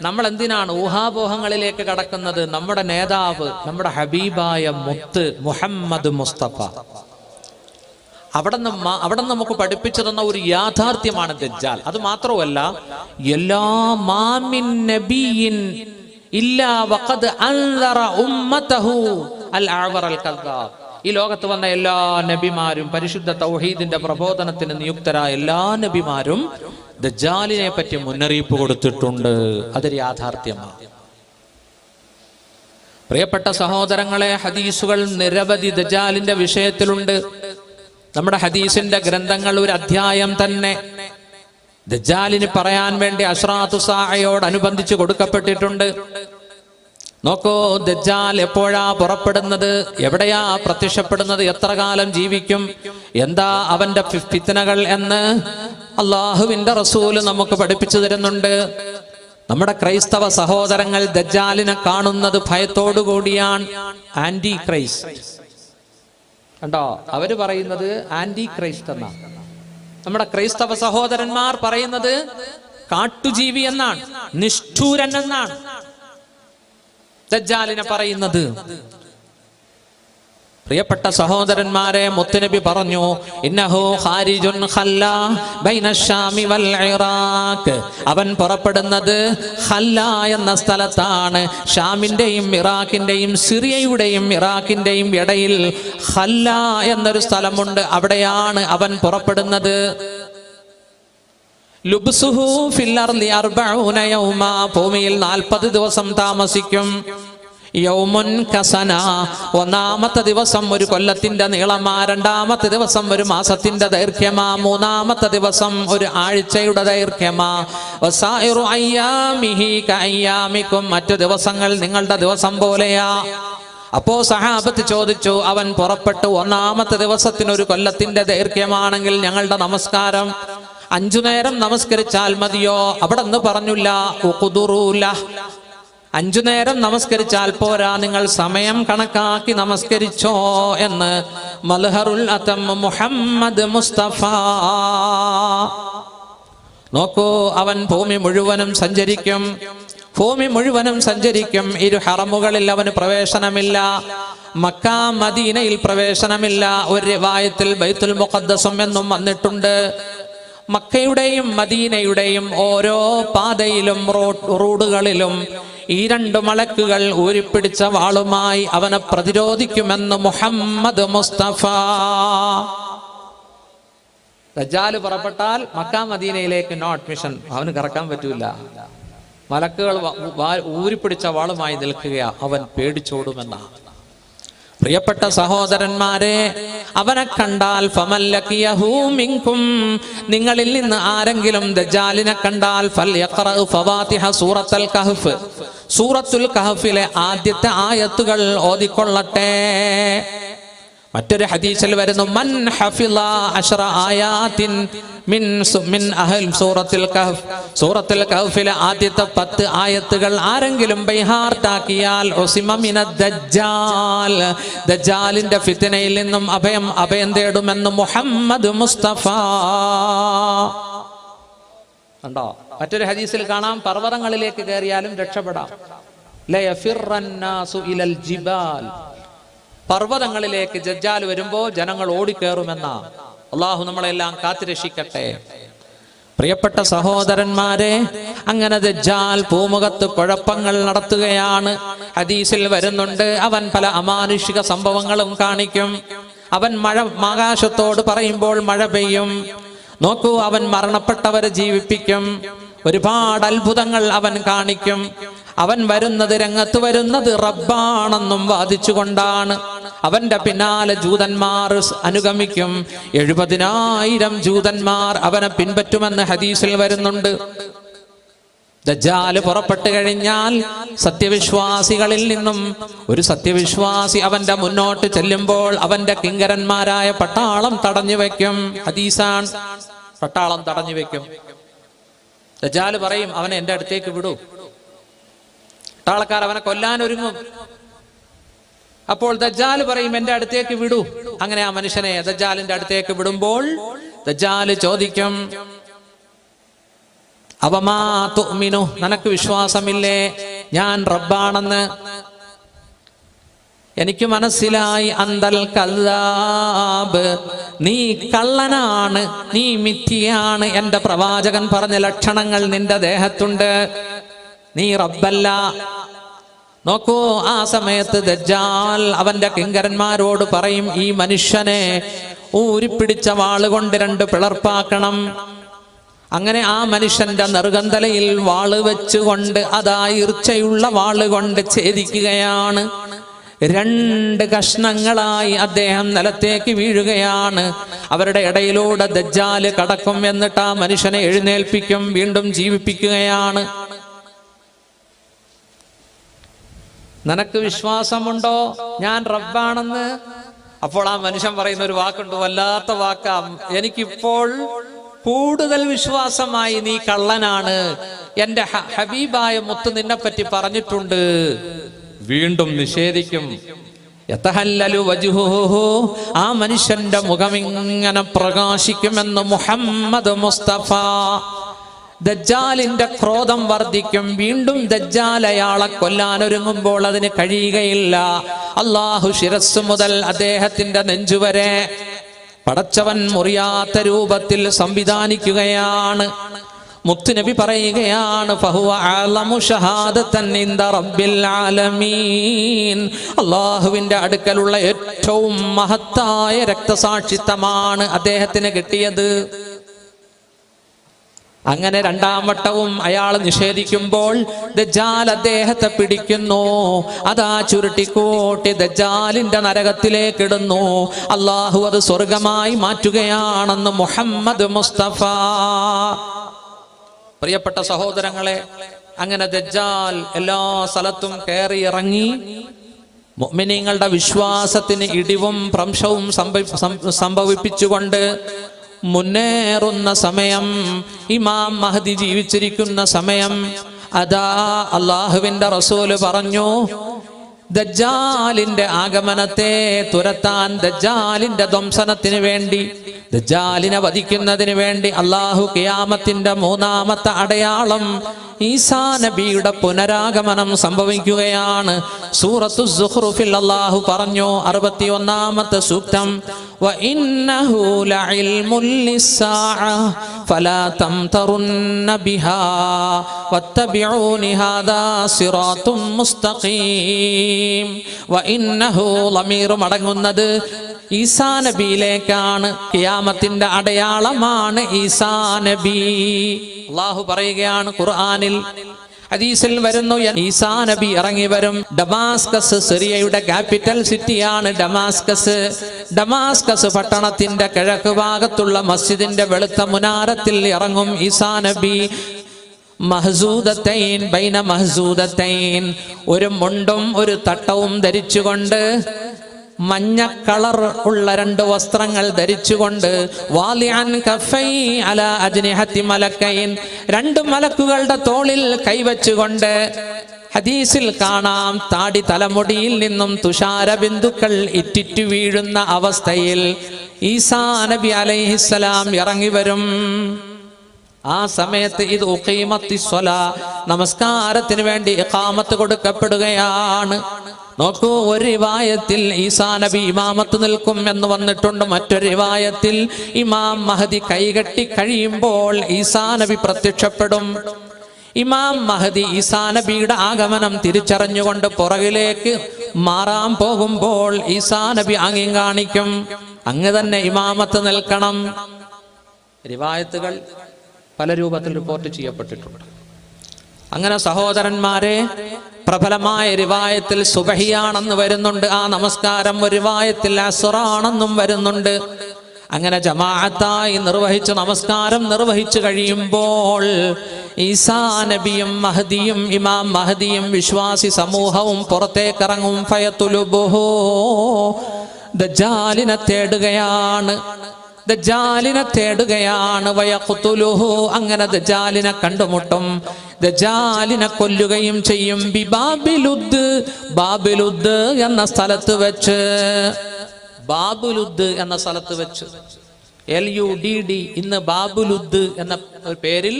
നമ്മൾ എന്തിനാണ് ഊഹാപോഹങ്ങളിലേക്ക് കടക്കുന്നത്? നമ്മുടെ നേതാവ്, നമ്മുടെ ഹബീബായ മുത്ത് മുഹമ്മദ് മുസ്തഫ അവിടെ നമുക്ക് പഠിപ്പിച്ചു തന്ന ഒരു യാഥാർത്ഥ്യമാണ് ദജ്ജാൽ. അത് മാത്രമല്ല, എല്ലാ മാമിൻ നബിയിൻ ഇല്ലാ വഖദ് അൻദറ ഉമ്മതഹു അൽ അഅ്വർ അൽ കദ്ദാബ്. ഈ ലോകത്ത് വന്ന എല്ലാ നബിമാരും, പരിശുദ്ധ തൗഹീദിന്റെ പ്രബോധനത്തിന് നിയുക്തരായ എല്ലാ നബിമാരും ദജ്ജാലിനെ പറ്റി മുന്നറിയിപ്പ് കൊടുത്തിട്ടുണ്ട്. അതൊരു യാഥാർത്ഥ്യമാണ്. പ്രിയപ്പെട്ട സഹോദരങ്ങളെ, ഹദീസുകൾ നിരവധി ദജ്ജാലിന്റെ വിഷയത്തിലുണ്ട്. നമ്മുടെ ഹദീസിന്റെ ഗ്രന്ഥങ്ങൾ ഒരു അധ്യായം തന്നെ ദജ്ജാലിന് പറയാൻ വേണ്ടി അശ്റാത്തു സാഅയോടനുബന്ധിച്ച് കൊടുക്കപ്പെട്ടിട്ടുണ്ട്. നോക്കൂ, ദജ്ജാൽ എപ്പോഴാ പുറപ്പെടുന്നത്, എവിടെയാ പ്രത്യക്ഷപ്പെടുന്നത്, എത്ര കാലം ജീവിക്കും, എന്താ അവന്റെ ഫിത്നകൾ എന്ന് അള്ളാഹുവിന്റെ റസൂല് നമുക്ക് പഠിപ്പിച്ചു തരുന്നുണ്ട്. നമ്മുടെ ക്രൈസ്തവ സഹോദരങ്ങൾ ദജ്ജാലിനെ കാണുന്നത് ഭയത്തോടു കൂടിയാണ്. ആന്റി ക്രൈസ്റ്റ് കണ്ടോ? അവര് പറയുന്നത് ആന്റി ക്രൈസ്റ്റ് എന്നാണ്. നമ്മുടെ ക്രൈസ്തവ സഹോദരന്മാർ പറയുന്നത് കാട്ടുജീവി എന്നാണ്, നിഷ്ഠൂരൻ എന്നാണ് ദജ്ജാലിനെ പറയുന്നത്. പ്രിയപ്പെട്ട സഹോദരന്മാരെ, മുത്തുനബി പറഞ്ഞു, ഇന്നഹു ഖാരിജുൻ ഖല്ലാ ബൈന ശാമി വൽ ഇറാഖ്. അവൻ പുറപ്പെടുന്നത് ഖല്ല എന്ന സ്ഥലത്താണ്. ഷാമിന്റെയും ഇറാഖിന്റെയും, സിറിയയുടെയും ഇറാഖിന്റെയും ഇടയിൽ ഖല്ല എന്നൊരു സ്ഥലമുണ്ട്. അവിടെയാണ് അവൻ പുറപ്പെടുന്നത്. ലുബ്സുഹു ഫിൽ അർളി 40 യൗമ, ഭൂമിയിൽ 40 ദിവസം താമസിക്കും. യൗമുൻ കസന, ഒന്നാമത്തെ ദിവസം ഒരു കൊല്ലത്തിന്റെ നീളമാ, രണ്ടാമത്തെ ദിവസം ഒരു മാസത്തിന്റെ ദൈർഘ്യമാ, മൂന്നാമത്തെ ദിവസം ഒരു ആഴ്ചയുടെ ദൈർഘ്യമാ. വസായിറു അയ്യാമിഹി കഅയ്യാമിക്കും, മറ്റു ദിവസങ്ങൾ നിങ്ങളുടെ ദിവസം പോലെയാ. അപ്പോ സഹാബത്ത് ചോദിച്ചു, അവൻ പുറപ്പെട്ടു ഒന്നാമത്തെ ദിവസത്തിന് ഒരു കൊല്ലത്തിന്റെ ദൈർഘ്യമാണെങ്കിൽ ഞങ്ങളുടെ നമസ്കാരം 5 നേരം നമസ്കരിച്ചാൽ മതിയോ? അവിടെ നിന്ന് പറഞ്ഞില്ല, 5 നേരം നമസ്കരിച്ചാൽ പോരാ, നിങ്ങൾ സമയം കണക്കാക്കി നമസ്കരിച്ചോ എന്ന് മൽഹറുൽ അതം മുഹമ്മദ് മുസ്തഫ. നോക്കൂ, അവൻ ഭൂമി മുഴുവനും സഞ്ചരിക്കും. ഇരു ഹറമുകളിൽ അവന് പ്രവേശനമില്ല. മക്ക മദീനയിൽ പ്രവേശനമില്ല. ഒരു റിവായത്തിൽ ബൈത്തുൽ മുഖദ്ദസും എന്നും വന്നിട്ടുണ്ട്. മക്കയുടെയും മദീനയുടെയും ഓരോ പാതയിലും റോഡുകളിലും ഈ 2 മലക്കുകൾ ഊരിപ്പിടിച്ച വാളുമായി അവനെ പ്രതിരോധിക്കുമെന്ന് മുഹമ്മദ് മുസ്തഫ. ദജ്ജാല് പുറപ്പെട്ടാൽ മക്ക മദീനയിലേക്ക് നോ അഡ്മിഷൻ, അവന് കറക്കാൻ പറ്റൂല. മലക്കുകൾ ഊരിപ്പിടിച്ച വാളുമായി നിൽക്കുകയാ, അവൻ പേടിച്ചോടുമെന്നാണ്. പ്രിയപ്പെട്ട സഹോദരന്മാരെ, അവനെ കണ്ടാൽ ഫമല്ലകിയഹു മിൻകും, നിങ്ങളിൽ നിന്ന് ആരെങ്കിലും ദജ്ജാലിനെ കണ്ടാൽ ഫൽയഖറഉ ഫവാതിഹ സൂറത്തുൽ കഹ്ഫ്, സൂറത്തുൽ കഹ്ഫിലെ ആദ്യത്തെ ആയത്തുകൾ ഓതിക്കൊള്ളട്ടെ. മറ്റൊരു ഹദീസിൽ വരുന്നു, മൻ ഹഫിള അശ്റ ആയാത്തിൻ മിൻ അഹൽ സൂറത്തുൽ കഹ്ഫ്, സൂറത്തുൽ കഹ്ഫിലെ ആദ്യത്തെ 10 ആയത്തുകൾ ആരെങ്കിലും ബൈഹാർട്ടാക്കിയാൽ ഉസിമ മിനദ് ദജ്ജാൽ, ദജ്ജാലിന്റെ ഫിത്നയിൽ നിന്നും അഭയം തേടുമെന്ന് മുഹമ്മദ് മുസ്തഫ. കണ്ടോ? മറ്റൊരു ഹദീസിൽ കാണാം, പർവ്വതങ്ങളിലേക്ക് കയറിയാലും രക്ഷപ്പെടാം. ലയഫിറന്നാസു ഇലൽ ജിബാൽ, പർവ്വതങ്ങളിലേക്ക് ദജ്ജാൽ വരുമ്പോ ജനങ്ങൾ ഓടിക്കേറുമെന്ന. അള്ളാഹു നമ്മളെല്ലാം കാത്തുരക്ഷിക്കട്ടെ. പ്രിയപ്പെട്ട സഹോദരന്മാരെ, അങ്ങനെ ദജ്ജാൽ പൂമുഖത്ത് കുഴപ്പങ്ങൾ നടത്തുകയാണ്. ഹദീസിൽ വരുന്നുണ്ട്, അവൻ പല അമാനുഷിക സംഭവങ്ങളും കാണിക്കും. അവൻ ആകാശത്തോട് പറയുമ്പോൾ മഴ പെയ്യും. നോക്കൂ, അവൻ മരണപ്പെട്ടവരെ ജീവിപ്പിക്കും. ഒരുപാട് അത്ഭുതങ്ങൾ അവൻ കാണിക്കും. അവൻ രംഗത്ത് വരുന്നത് റബ്ബാണെന്നും വാദിച്ചുകൊണ്ടാണ്. അവന്റെ പിന്നാലെ ജൂതന്മാർ അനുഗമിക്കും. 70,000 ജൂതന്മാർ അവനെ പിൻപറ്റുമെന്ന് ഹദീസിൽ വരുന്നുണ്ട്. ദജ്ജാൽ പുറപ്പെട്ടു കഴിഞ്ഞാൽ സത്യവിശ്വാസികളിൽ നിന്നും ഒരു സത്യവിശ്വാസി അവന്റെ മുന്നോട്ട് ചെല്ലുമ്പോൾ അവന്റെ കിങ്കരന്മാരായ പട്ടാളം തടഞ്ഞു വെക്കും. ഹദീസാണ്, പട്ടാളം തടഞ്ഞു വെക്കും. ദജ്ജാൽ പറയും, അവനെ എന്റെ അടുത്തേക്ക് വിടൂ. പട്ടാളക്കാർ അവനെ കൊല്ലാൻ ഒരുങ്ങും. അപ്പോൾ ദജ്ജാൽ പറയും, എന്റെ അടുത്തേക്ക് വിടൂ. അങ്ങനെ ആ മനുഷ്യനെ ദജ്ജാലിന്റെ അടുത്തേക്ക് വിടുമ്പോൾ ദജ്ജാൽ ചോദിക്കും, അവമാ തുഅ്മിനു, നിനക്ക് വിശ്വാസമില്ലേ ഞാൻ റബ്ബാണെന്ന്? എനിക്ക് മനസ്സിലായി, അന്തൽ കദ്ദാബ്, നീ കള്ളനാണ്, നീ മിഥ്യയാണ്. എന്റെ പ്രവാചകൻ പറഞ്ഞ ലക്ഷണങ്ങൾ നിന്റെ ദേഹത്തുണ്ട്, നീ റബ്ബല്ല. നോക്കൂ, ആ സമയത്ത് ദജ്ജാൽ അവന്റെ കിങ്കരന്മാരോട് പറയും, ഈ മനുഷ്യനെ ഊരിപ്പിടിച്ച വാളുകൊണ്ട് 2 പിളർപ്പാക്കണം. അങ്ങനെ ആ മനുഷ്യന്റെ നെറുകന്തലയിൽ വാള് വെച്ചുകൊണ്ട്, അതാ ഈർച്ചയുള്ള വാളുകൊണ്ട് ഛേദിക്കുകയാണ്. 2 കഷ്ണങ്ങളായി അദ്ദേഹം നിലത്തേക്ക് വീഴുകയാണ്. അവരുടെ ഇടയിലൂടെ ദജ്ജാല് കടക്കും. എന്നിട്ട് ആ മനുഷ്യനെ എഴുന്നേൽപ്പിക്കും, വീണ്ടും ജീവിപ്പിക്കുകയാണ്. നിനക്ക് വിശ്വാസമുണ്ടോ ഞാൻ റബ്ബാണെന്ന്? അപ്പോൾ ആ മനുഷ്യൻ പറയുന്ന ഒരു വാക്കുണ്ട്, വല്ലാത്ത വാക്കാം. എനിക്കിപ്പോൾ കൂടുതൽ വിശ്വാസമായി, നീ കള്ളനാണ്. എന്റെ ഹബീബായ മുത്ത് നിന്നെ പറ്റി പറഞ്ഞിട്ടുണ്ട്. വീണ്ടും നിഷേധിക്കും. യതഹല്ലലു വജ്ഹുഹു, ആ മനുഷ്യന്റെ മുഖം ഇങ്ങനെ പ്രകാശിക്കുമെന്ന് മുഹമ്മദ് മുസ്തഫ. ദജ്ജാലിന്റെ ക്രോധം വർദ്ധിക്കും. വീണ്ടും ദജ്ജാൽ അയാളെ കൊല്ലാൻ ഒരുങ്ങുമ്പോൾ അതിന് കഴിയുകയില്ല. അള്ളാഹു ശിരസ് മുതൽ അദ്ദേഹത്തിന്റെ നെഞ്ചുവരെ പടച്ചവൻ മുറിയാത്ത രൂപത്തിൽ സംവിധാനിക്കുകയാണ്. മുത്തുനബി പറയുകയാണ്, ഫഹുവ അഅലമു ഷഹാദതൻ ഇൻദ റബ്ബിൽ ആലമീൻ, അല്ലാഹുവിന്റെ അടുക്കലുള്ള ഏറ്റവും മഹത്തായ രക്തസാക്ഷിത്വമാണ് അദ്ദേഹത്തിന് കിട്ടിയത്. അങ്ങനെ 2ാം വട്ടവും അയാൾ നിഷേധിക്കുമ്പോൾ ദജ്ജാൽ അദ്ദേഹത്തെ പിടിക്കുന്നു. അതാ ചുരുട്ടിക്കൂട്ടി ദജ്ജാലിന്റെ നരകത്തിലേക്ക് ഇടുന്നു. അള്ളാഹു അത് സ്വർഗമായി മാറ്റുകയാണെന്ന് മുഹമ്മദ് മുസ്തഫ. പ്രിയപ്പെട്ട സഹോദരങ്ങളെ, അങ്ങനെ ദജ്ജാൽ എല്ലാ സ്ഥലത്തും കയറി ഇറങ്ങി മുഅ്മിനീങ്ങളുടെ വിശ്വാസത്തിന് ഇടിവും ഭ്രംശവും സംഭവിപ്പിച്ചുകൊണ്ട് മുന്നേറുന്ന സമയം, ഇമാം മഹ്ദി ജീവിച്ചിരിക്കുന്ന സമയം, അതാ അള്ളാഹുവിന്റെ റസൂല് പറഞ്ഞു, ദജ്ജാലിന്റെ ആഗമനത്തെ തുരത്താൻ, ദജ്ജാലിന്റെ ധ്വംസനത്തിന് വേണ്ടി, ദജ്ജാലിനെ വധിക്കുന്നതിന് വേണ്ടി അള്ളാഹു ഖിയാമത്തിന്റെ 3ാമത്തെ അടയാളം ഈസാ നബിയുടെ പുനരാഗമനം സംഭവിക്കുകയാണ്. സൂറത്തു സുഖ്റുഫിൽ അല്ലാഹു പറഞ്ഞു, 61ാമത്തെ സൂക്തം, വഇന്നഹു ലഇൽമുൽ ലിസ്സാഅ ഫലാ തംതറുന്ന ബിഹാ വത്തബിഊനി ഹാദാ സിറാത്തും മുസ്തഖീം. വഇന്നഹു ലമീർ മടങ്ങുന്നത് ഈസാ നബിയിലേക്കാണ്. ഖിയാമത്തിന്റെ അടയാളമാണ് ഈസാ നബി. അല്ലാഹു പറയുകയാണ് ഖുർആനിൽ, ഹദീസിൽ വരുന്നു, ഈസാ നബി ഇറങ്ങി വരും. ഡമാസ്കസ് സിറിയയുടെ ക്യാപിറ്റൽ സിറ്റിയാണ് ഡമാസ്കസ്. ഡമാസ്കസ് പട്ടണത്തിന്റെ കിഴക്ക് ഭാഗത്തുള്ള മസ്ജിദിന്റെ വെളുത്ത മുനാരത്തിൽ ഇറങ്ങും ഈസാ നബി. മഹ്സൂദത്തൈൻ ബൈന മഹ്സൂദത്തൈൻ, ഒരു മുണ്ടും ഒരു തട്ടവും ധരിച്ചുകൊണ്ട്, മഞ്ഞ കളർ ഉള്ള 2 വസ്ത്രങ്ങൾ ധരിച്ചുകൊണ്ട്, വാലിഅൻ കഫൈ അലാ അജ്നിഹത്തി മലക്കൈൻ, 2 മലക്കുകളുടെ തോളിൽ കൈവച്ചുകൊണ്ട്. ഹദീസിൽ കാണാം, താടി തലമുടിയിൽ നിന്നും തുഷാര ബിന്ദുക്കൾ ഇറ്റിറ്റു വീഴുന്ന അവസ്ഥയിൽ ഈസാ നബി അലൈഹിസ്സലാം ഇറങ്ങി വരും. ആ സമയത്ത് ഇത് ഉഖീമത്തിസ്സലാ, നമസ്കാരത്തിന് വേണ്ടി ഇഖാമത്ത് കൊടുക്കപ്പെടുകയാണ്. നോക്കൂ, ഒരു റിവായത്തിൽ ഈസാ നബി ഇമാമത്ത് നിൽക്കും എന്ന് വന്നിട്ടുണ്ട്. മറ്റൊരു റിവായത്തിൽ ഇമാം മഹദി കൈകെട്ടി കഴിയുമ്പോൾ ഈസാ നബി പ്രത്യക്ഷപ്പെടും. ഇമാം മഹദി ഈസാ നബിയുടെ ആഗമനം തിരിച്ചറിഞ്ഞുകൊണ്ട് പുറകിലേക്ക് മാറാൻ പോകുമ്പോൾ ഈസാ നബി ആംഗ്യം കാണിക്കും. അങ്ങ് തന്നെ ഇമാമത്ത് നിൽക്കണം. റിവായത്തുകൾ പല രൂപത്തിൽ റിപ്പോർട്ട് ചെയ്യപ്പെട്ടിട്ടുണ്ട്. അങ്ങനെ സഹോദരന്മാരെ, പ്രബലമായ റിവായത്തിൽ സുബഹിയാണെന്ന് വരുന്നുണ്ട്. ആ നമസ്കാരം ഒരു റിവായത്തിൽ അസ്റാണെന്നും വരുന്നുണ്ട്. അങ്ങനെ ജമാഅത്തായി നിർവഹിച്ച നമസ്കാരം നിർവഹിച്ചു കഴിയുമ്പോൾ ഈസാ നബിയും മഹദിയും ഇമാം മഹദിയും വിശ്വാസി സമൂഹവും പുറത്തേക്കിറങ്ങും. ഫയതുലുബുഹു, ദജ്ജാലിനെ തേടുകയാണ്. ദജ്ജാലിനെ തേടുകയാണ്. വയഖ്തുലുഹു, അങ്ങനെ ദജ്ജാലിനെ കണ്ടുമുട്ടും. ദജ്ജാലിനെ കൊല്ലുകയും ചെയ്യും. ബിബാബിലുദ്, ബാബിലുദ് എന്ന സ്ഥലത്ത് വെച്ച്. ബാബുലുദ് എന്ന സ്ഥലത്ത് വെച്ച്, LUDD, ഇന്ന് ബാബുലുദ് എന്ന പേരിൽ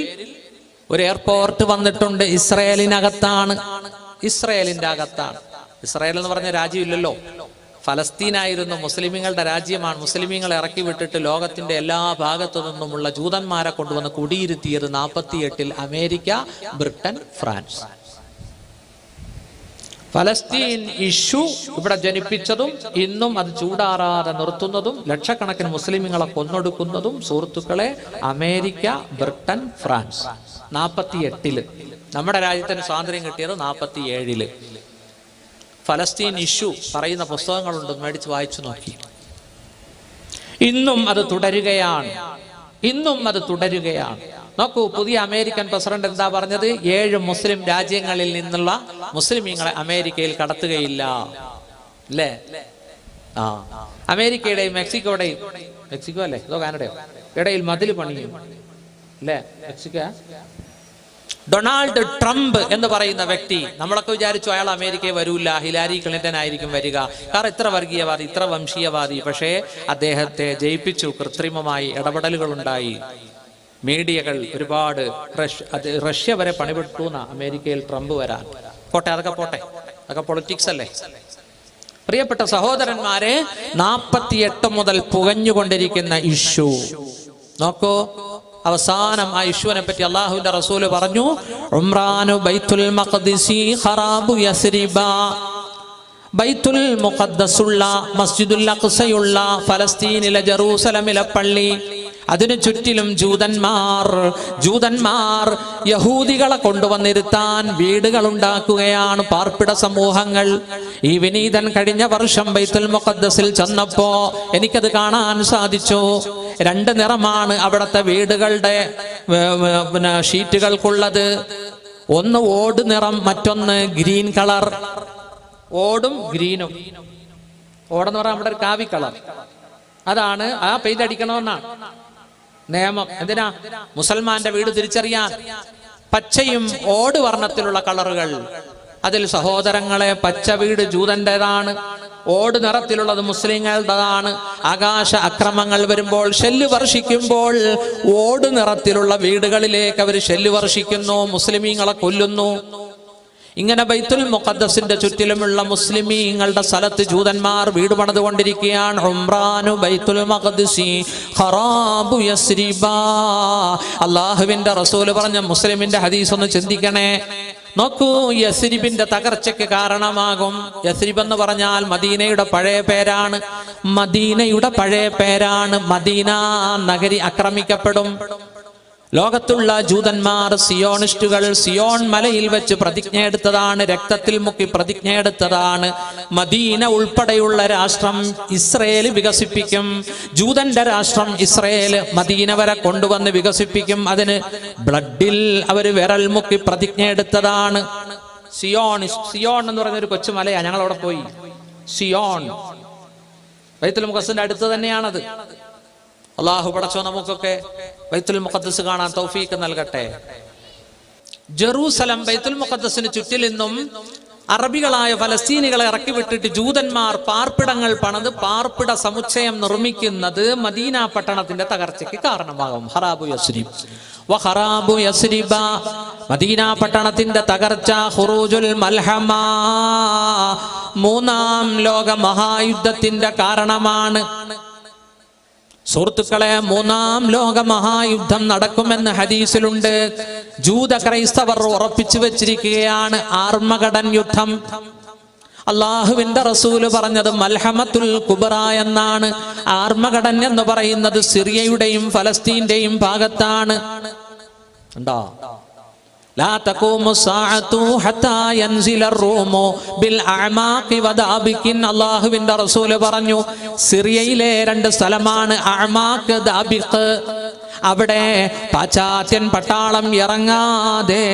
ഒരു എയർപോർട്ട് വന്നിട്ടുണ്ട്. ഇസ്രായേലിനകത്താണ്, ഇസ്രായേലിന്റെ അകത്താണ്. ഇസ്രായേൽ എന്ന് പറഞ്ഞ രാജ്യമില്ലല്ലോ, ഫലസ്തീനായിരുന്നു മുസ്ലിമീങ്ങളുടെ രാജ്യമാണ്. മുസ്ലിമീങ്ങളെ ഇറക്കി വിട്ടിട്ട് ലോകത്തിന്റെ എല്ലാ ഭാഗത്തു നിന്നുമുള്ള ജൂതന്മാരെ കൊണ്ടുവന്ന് കുടിയിരുത്തിയത് 48-ൽ അമേരിക്ക, ബ്രിട്ടൻ, ഫ്രാൻസ്. ഫലസ്തീൻ ഇഷ്യൂ ഇവിടെ ജനിപ്പിച്ചതും ഇന്നും അത് ചൂടാറാതെ നിർത്തുന്നതും ലക്ഷക്കണക്കിന് മുസ്ലിമീങ്ങളെ കൊന്നൊടുക്കുന്നതും സുഹൃത്തുക്കളെ അമേരിക്ക, ബ്രിട്ടൻ, ഫ്രാൻസ്. 48-ല്. നമ്മുടെ രാജ്യത്തിന് സ്വാതന്ത്ര്യം കിട്ടിയത് 47-ല്. ഫലസ്തീൻ ഇഷ്യൂ പറയുന്ന പുസ്തകങ്ങളുണ്ട്, മേടിച്ച് വായിച്ചു നോക്കി. ഇന്നും അത് തുടരുകയാണ്, ഇന്നും അത് തുടരുകയാണ്. നോക്കൂ, പുതിയ അമേരിക്കൻ പ്രസിഡന്റ് എന്താ പറഞ്ഞത്? 7 മുസ്ലിം രാജ്യങ്ങളിൽ നിന്നുള്ള മുസ്ലിമീങ്ങളെ അമേരിക്കയിൽ കടത്തുകയില്ല, അല്ലേ? അമേരിക്കയുടെയും മെക്സിക്കോയുടെയും, മെക്സിക്കോ അല്ലേ അതോ കാനഡയോ ഇടയിൽ മതിൽ പണിയും, അല്ലേ? മെക്സിക്കോ. ഡൊണാൾഡ് ട്രംപ് എന്ന് പറയുന്ന വ്യക്തി, നമ്മളൊക്കെ വിചാരിച്ചു അയാൾ അമേരിക്കയിൽ വരൂല, ഹിലാരി ക്ലിന്റൺ ആയിരിക്കും വരിക, കാരണം ഇത്ര വർഗീയവാദി, ഇത്ര വംശീയവാദി. പക്ഷേ അദ്ദേഹത്തെ ജയിപ്പിച്ചു. കൃത്രിമമായി ഇടപെടലുകൾ ഉണ്ടായി, മീഡിയകൾ ഒരുപാട്. റഷ്യ വരെ പണിപെട്ടു അമേരിക്കയിൽ ട്രംപ് വരാൻ. പോട്ടെ, അതൊക്കെ പോട്ടെ, അതൊക്കെ പൊളിറ്റിക്സ് അല്ലേ. പ്രിയപ്പെട്ട സഹോദരന്മാരെ, 48 മുതൽ പുകഞ്ഞുകൊണ്ടിരിക്കുന്ന ഇഷ്യൂ നോക്കൂ. അവസാനം ആ ഇഷ്യൂവിനെ പറ്റി അല്ലാഹുവിന്റെ റസൂല് പറഞ്ഞു, ഉംറാനു ബൈത്തുൽ മഖ്ദിസി ഖറാബു യസ്രിബ. ബൈത്തുൽ മുഖദ്ദസുള്ള, മസ്ജിദുൽ അഖ്സയുള്ള ഫലസ്തീനിലെ ജെറൂസലമിലെ പള്ളി, അതിനു ചുറ്റിലും ജൂതന്മാർ യഹൂദികളെ കൊണ്ടുവന്നിരുത്താൻ വീടുകൾ ഉണ്ടാക്കുകയാണ്, പാർപ്പിട സമൂഹങ്ങൾ. ഈ വിനീതൻ കഴിഞ്ഞ വർഷം ബൈത്തുൽ മുഖദ്ദസിൽ ചെന്നപ്പോ എനിക്കത് കാണാൻ സാധിച്ചു. 2 നിറമാണ് അവിടുത്തെ വീടുകളുടെ ഷീറ്റുകൾക്കുള്ളത്. ഒന്ന് ഓട് നിറം, മറ്റൊന്ന് ഗ്രീൻ കളർ. ഓടും ഗ്രീനും. ഓടെന്ന് പറഞ്ഞാൽ നമ്മുടെ ഒരു കാവി കളർ, അതാണ്. ആ പെയിന്റ് അടിക്കണമെന്നാണ് നിയമം. എന്തിനാ? മുസൽമാന്റെ വീട് തിരിച്ചറിയാൻ. പച്ചയും ഓട് വർണ്ണത്തിലുള്ള കളറുകൾ. അതിൽ സഹോദരങ്ങളെ, പച്ച വീട് ജൂതന്റേതാണ്, ഓട് നിറത്തിലുള്ളത് മുസ്ലിങ്ങളുടേതാണ്. ആകാശ അക്രമങ്ങൾ വരുമ്പോൾ, ഷെല്ല് വർഷിക്കുമ്പോൾ ഓട് നിറത്തിലുള്ള വീടുകളിലേക്ക് അവർ ഷെല്ല് വർഷിക്കുന്നു, മുസ്ലിമീങ്ങളെ കൊല്ലുന്നു. ഇങ്ങനെ ബൈത്തുൽ മുഖദ്ദസിന്റെ ചുറ്റിലുമുള്ള മുസ്ലിമീങ്ങളുടെ സ്ഥലത്ത് ജൂതന്മാർ വീട് പണിതുകൊണ്ടിരിക്കുകയാണ്. ഉംറാനു ബൈത്തുൽ മഖ്ദിസി ഖറാബു യസ്രിബ. അല്ലാഹുവിന്റെ റസൂൽ പറഞ്ഞ മുസ്ലിമിന്റെ ഹദീസ് ഒന്ന് ചിന്തിക്കണേ. നോക്കൂ, യസ്രിബിന്റെ തകർച്ചയ്ക്ക് കാരണമാകും. യസ്രിബ് എന്ന് പറഞ്ഞാൽ മദീനയുടെ പഴയ പേരാണ്. മദീനയുടെ പഴയ പേരാണ്. മദീന നഗരി ആക്രമിക്കപ്പെടും. ലോകത്തുള്ള ജൂതന്മാർ, സിയോണിസ്റ്റുകൾ സിയോൺ മലയിൽ വെച്ച് പ്രതിജ്ഞയെടുത്തതാണ്, രക്തത്തിൽ മുക്കി പ്രതിജ്ഞയെടുത്തതാണ്. മദീന ഉൾപ്പെടെയുള്ള രാഷ്ട്രം ഇസ്രയേൽ വികസിപ്പിക്കും. ജൂതന്റെ രാഷ്ട്രം ഇസ്രയേൽ മദീന വരെ കൊണ്ടുവന്ന് വികസിപ്പിക്കും. അതിന് ബ്ലഡിൽ അവർ വിരൽ മുക്കി പ്രതിജ്ഞയെടുത്തതാണ്. സിയോൺ എന്ന് പറയുന്ന ഒരു കൊച്ചുമലയാ, ഞങ്ങളവിടെ പോയി. സിയോൺ ബൈത്തുൽ മുഖദ്ദസിന്റെ അടുത്ത് തന്നെയാണത്. അള്ളാഹു പടച്ചോ നമുക്കൊക്കെ ബൈത്തുൽ മുഖദ്ദസ് കാണാൻ തൗഫീഖ് നൽകട്ടെ. ജെറൂസലം ബൈത്തുൽ മുഖദ്ദസിന് ചുറ്റിൽ നിന്നും അറബികളായ ഫലസ്തീനികളെ ഇറക്കി വിട്ടിട്ട് ജൂതന്മാർ പാർപ്പിടങ്ങൾ പണിത് പാർപ്പിട സമുച്ചയം നിർമ്മിക്കുന്നത് മദീന പട്ടണത്തിന്റെ തകർച്ചയ്ക്ക് കാരണമാകും. ഖറാബു യസ്രിബ, മദീന പട്ടണത്തിന്റെ തകർച്ച. ഖുറൂജുൽ മൽഹമ, മൂന്നാം ലോക മഹായുദ്ധത്തിന്റെ കാരണമാണ്. സുഹൃത്തുക്കളെ, മൂന്നാം ലോക മഹായുദ്ധം നടക്കുമെന്ന് ഹദീസിലുണ്ട്. ജൂത ക്രൈസ്തവർ ഉറപ്പിച്ചു വെച്ചിരിക്കുകയാണ് ആർമഗഡൻ യുദ്ധം. അള്ളാഹുവിന്റെ റസൂല് പറഞ്ഞത് മൽഹമത്തുൽ കുബ്ര എന്നാണ്. ആർമഗഡൻ എന്ന് പറയുന്നത് സിറിയയുടെയും ഫലസ്തീന്റെയും ഭാഗത്താണ്. ഉണ്ടോ? ലാ തഖൂമു സ്സാഅതു ഹത്താ യൻസില റൂമു ബിൽ അഅമാഖി വദാബികിൻ. അല്ലാഹുവിന്റെ റസൂല് പറഞ്ഞു, സിറിയയിലെ രണ്ട് സ്ഥലമാണ് അഅമാഖ്, ദാബിഖ്. അവിടെ പാശ്ചാത്യൻ പട്ടാളം ഇറങ്ങാതെ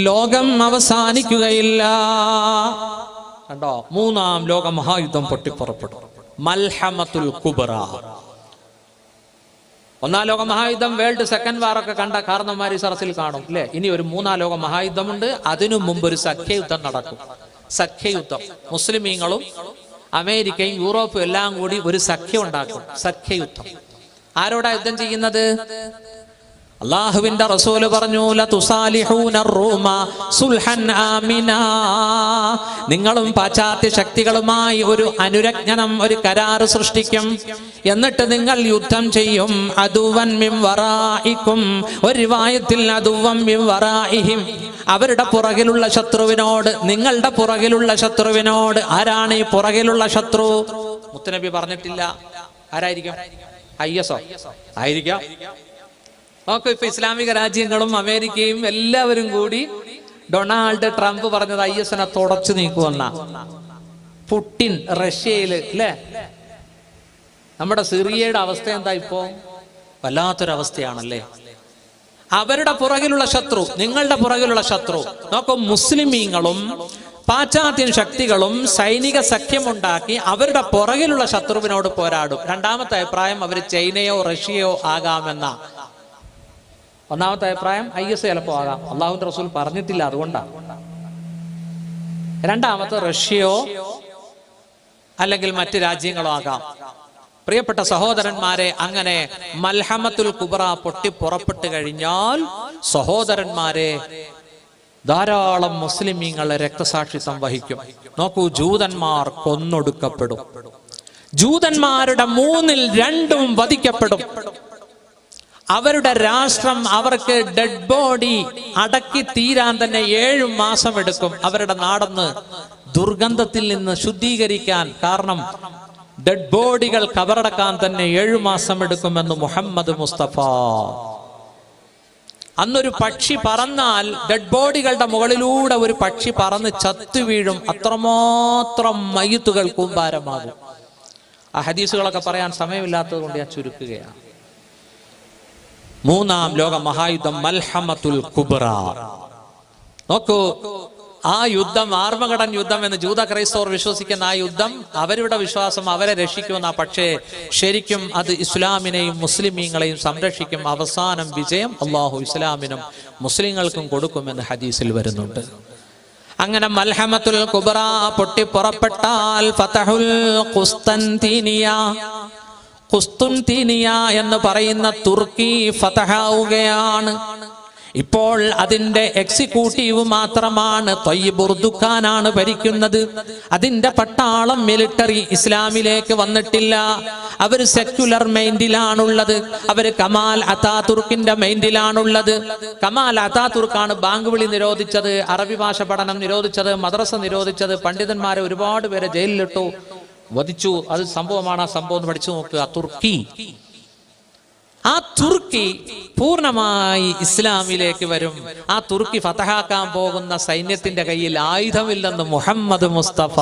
ലോകം അവസാനിക്കുകയില്ല. കണ്ടോ? മൂന്നാം ലോക മഹായുദ്ധം പൊട്ടിപ്പുറപ്പെടും. മൽഹമത്തുൽ കുബ്ര. ഒന്നാം ലോക മഹായുദ്ധം, വേൾഡ് സെക്കൻഡ് വാർ ഒക്കെ കണ്ട കാരണന്മാർ ഈ സരസിൽ കാണും അല്ലെ. ഇനി ഒരു മൂന്നാം ലോക മഹായുദ്ധമുണ്ട്. അതിനു മുമ്പ് ഒരു സഖ്യയുദ്ധം നടക്കും. സഖ്യയുദ്ധം, മുസ്ലിമീങ്ങളും അമേരിക്കയും യൂറോപ്പും എല്ലാം കൂടി ഒരു സഖ്യം ഉണ്ടാക്കും. സഖ്യയുദ്ധം. ആരോടാ യുദ്ധം ചെയ്യുന്നത്? അള്ളാഹുവിന്റെ റസൂല് പറഞ്ഞു, ലതുസാലിഹൂന റൂമ സുൽഹൻ ആമിനാ. നിങ്ങളും പാശ്ചാത്യ ശക്തികളുമായി ഒരു അനുരജ്ഞനം, ഒരു കരാർ സൃഷ്ടിക്കും. എന്നിട്ട് നിങ്ങൾ യുദ്ധം ചെയ്യും. അദുവൻ മിൻ വറാഇക്കും, ഒരു റിവായത്തിൽ അദുവൻ മിൻ വറാഇഹിം, അവരുടെ പുറകിലുള്ള ശത്രുവിനോട്, നിങ്ങളുടെ പുറകിലുള്ള ശത്രുവിനോട്. ആരാണ് ഈ പുറകിലുള്ള ശത്രു? മുത്തുനബി പറഞ്ഞിട്ടില്ല. ആരായിരിക്കും? IS ആയിരിക്കാം. നോക്കൂ, ഇപ്പൊ ഇസ്ലാമിക രാജ്യങ്ങളും അമേരിക്കയും എല്ലാവരും കൂടി ഡൊണാൾഡ് ട്രംപ് പറഞ്ഞത് IS-നെ തുടച്ചു നീക്കുമെന്ന. പുടിൻ റഷ്യയില് അല്ലേ? നമ്മുടെ സിറിയയുടെ അവസ്ഥ എന്താ ഇപ്പോ? വല്ലാത്തൊരവസ്ഥയാണല്ലേ. അവരുടെ പുറകിലുള്ള ശത്രു, നിങ്ങളുടെ പുറകിലുള്ള ശത്രു. നോക്കൂ, മുസ്ലിമീങ്ങളും പാശ്ചാത്യൻ ശക്തികളും സൈനിക സഖ്യമുണ്ടാക്കി അവരുടെ പുറകിലുള്ള ശത്രുവിനോട് പോരാടും. രണ്ടാമത്തെ അഭിപ്രായം അവർ ചൈനയോ റഷ്യയോ ആകാമെന്ന. ഒന്നാമത്തെ അഭിപ്രായം IS ചിലപ്പോ ആകാം. അള്ളാഹുവിന്റെ റസൂൽ പറഞ്ഞിട്ടില്ല, അതുകൊണ്ടാണ്. രണ്ടാമത്തെ റഷ്യയോ അല്ലെങ്കിൽ മറ്റ് രാജ്യങ്ങളോ ആകാം. പ്രിയപ്പെട്ട സഹോദരന്മാരെ, അങ്ങനെ മൽഹമത്തുൽ കുബ്ര പൊട്ടി പുറപ്പെട്ടു കഴിഞ്ഞാൽ സഹോദരന്മാരെ, ധാരാളം മുസ്ലിമീങ്ങളെ രക്തസാക്ഷിത്വം വഹിക്കും. നോക്കൂ, ജൂതന്മാർ കൊന്നൊടുക്കപ്പെടും. ജൂതന്മാരുടെ 2/3 വധിക്കപ്പെടും. അവരുടെ രാഷ്ട്രം, അവർക്ക് ഡെഡ് ബോഡി അടക്കി തീരാൻ തന്നെ 7 മാസം എടുക്കും. അവരുടെ നാടൊന്ന് ദുർഗന്ധത്തിൽ നിന്ന് ശുദ്ധീകരിക്കാൻ. കാരണം ഡെഡ് ബോഡികൾ കബറടക്കാൻ തന്നെ 7 മാസം എടുക്കുമെന്ന് മുഹമ്മദ് മുസ്തഫ. അന്നൊരു പക്ഷി പറന്നാൽ, ഡെഡ് ബോഡികളുടെ മുകളിലൂടെ ഒരു പക്ഷി പറന്ന് ചത്തു വീഴും. അത്രമാത്രം മയ്യിത്തുകൾ കൂമ്പാരമാകും. ആ ഹദീസുകളൊക്കെ പറയാൻ സമയമില്ലാത്തത് കൊണ്ട് ഞാൻ ചുരുക്കുകയാണ്. മൂന്നാം ലോക മഹായുദ്ധം മൽഹമത്തുൽ കുബ്ര. നോക്കൂ, ആ യുദ്ധം ആർമഗഡൻ യുദ്ധം എന്ന് ജൂത ക്രൈസ്തവർ വിശ്വസിക്കുന്ന ആ യുദ്ധം, അവരുടെ വിശ്വാസം അവരെ രക്ഷിക്കുമെന്ന. പക്ഷേ ശരിക്കും അത് ഇസ്ലാമിനെയും മുസ്ലിമീങ്ങളെയും സംരക്ഷിക്കും. അവസാനം വിജയം അള്ളാഹു ഇസ്ലാമിനും മുസ്ലിങ്ങൾക്കും കൊടുക്കുമെന്ന് ഹദീസിൽ വരുന്നുണ്ട്. അങ്ങനെ മൽഹമത്തുൽ കുബ്ര പൊട്ടി പുറപ്പെട്ടാൽ ഫതഹുൽ ഖുസ്തൻതീനിയ, ഖുസ്തുൻതീനിയ എന്ന് പറയുന്ന തുർക്കി ഫതഹാവുകയാണ്. ഇപ്പോൾ അതിന്റെ എക്സിക്യൂട്ടീവ് മാത്രമാണ് ത്വയ്യിബ് ഉർദുഖാനാണ് ഭരിക്കുന്നത്. അതിന്റെ പട്ടാളം മിലിറ്ററി ഇസ്ലാമിലേക്ക് വന്നിട്ടില്ല. അവർ സെക്യുലർ മൈൻഡിലാണുള്ളത്. അവര് കമാൽ അതാതുർക്കിന്റെ മൈൻഡിലാണുള്ളത്. കമാൽ അതാതുർക്കാണ് ബാങ്ക് വിളി നിരോധിച്ചത്, അറബി ഭാഷ പഠനം നിരോധിച്ചത്, മദ്രസ നിരോധിച്ചത്, പണ്ഡിതന്മാരെ ഒരുപാട് പേരെ ജയിലിലിട്ടു, വധിച്ചു. അത് സംഭവമാണ്. ആ സംഭവം പഠിച്ചു നോക്കുക. തുർക്കി ആ തുർക്കി പൂർണ്ണമായി ഇസ്ലാമിലേക്ക് വരും. ആ തുർക്കി ഫതഹാക്കാൻ പോകുന്ന സൈന്യത്തിന്റെ കയ്യിൽ ആയുധമില്ലെന്ന് മുഹമ്മദ് മുസ്തഫ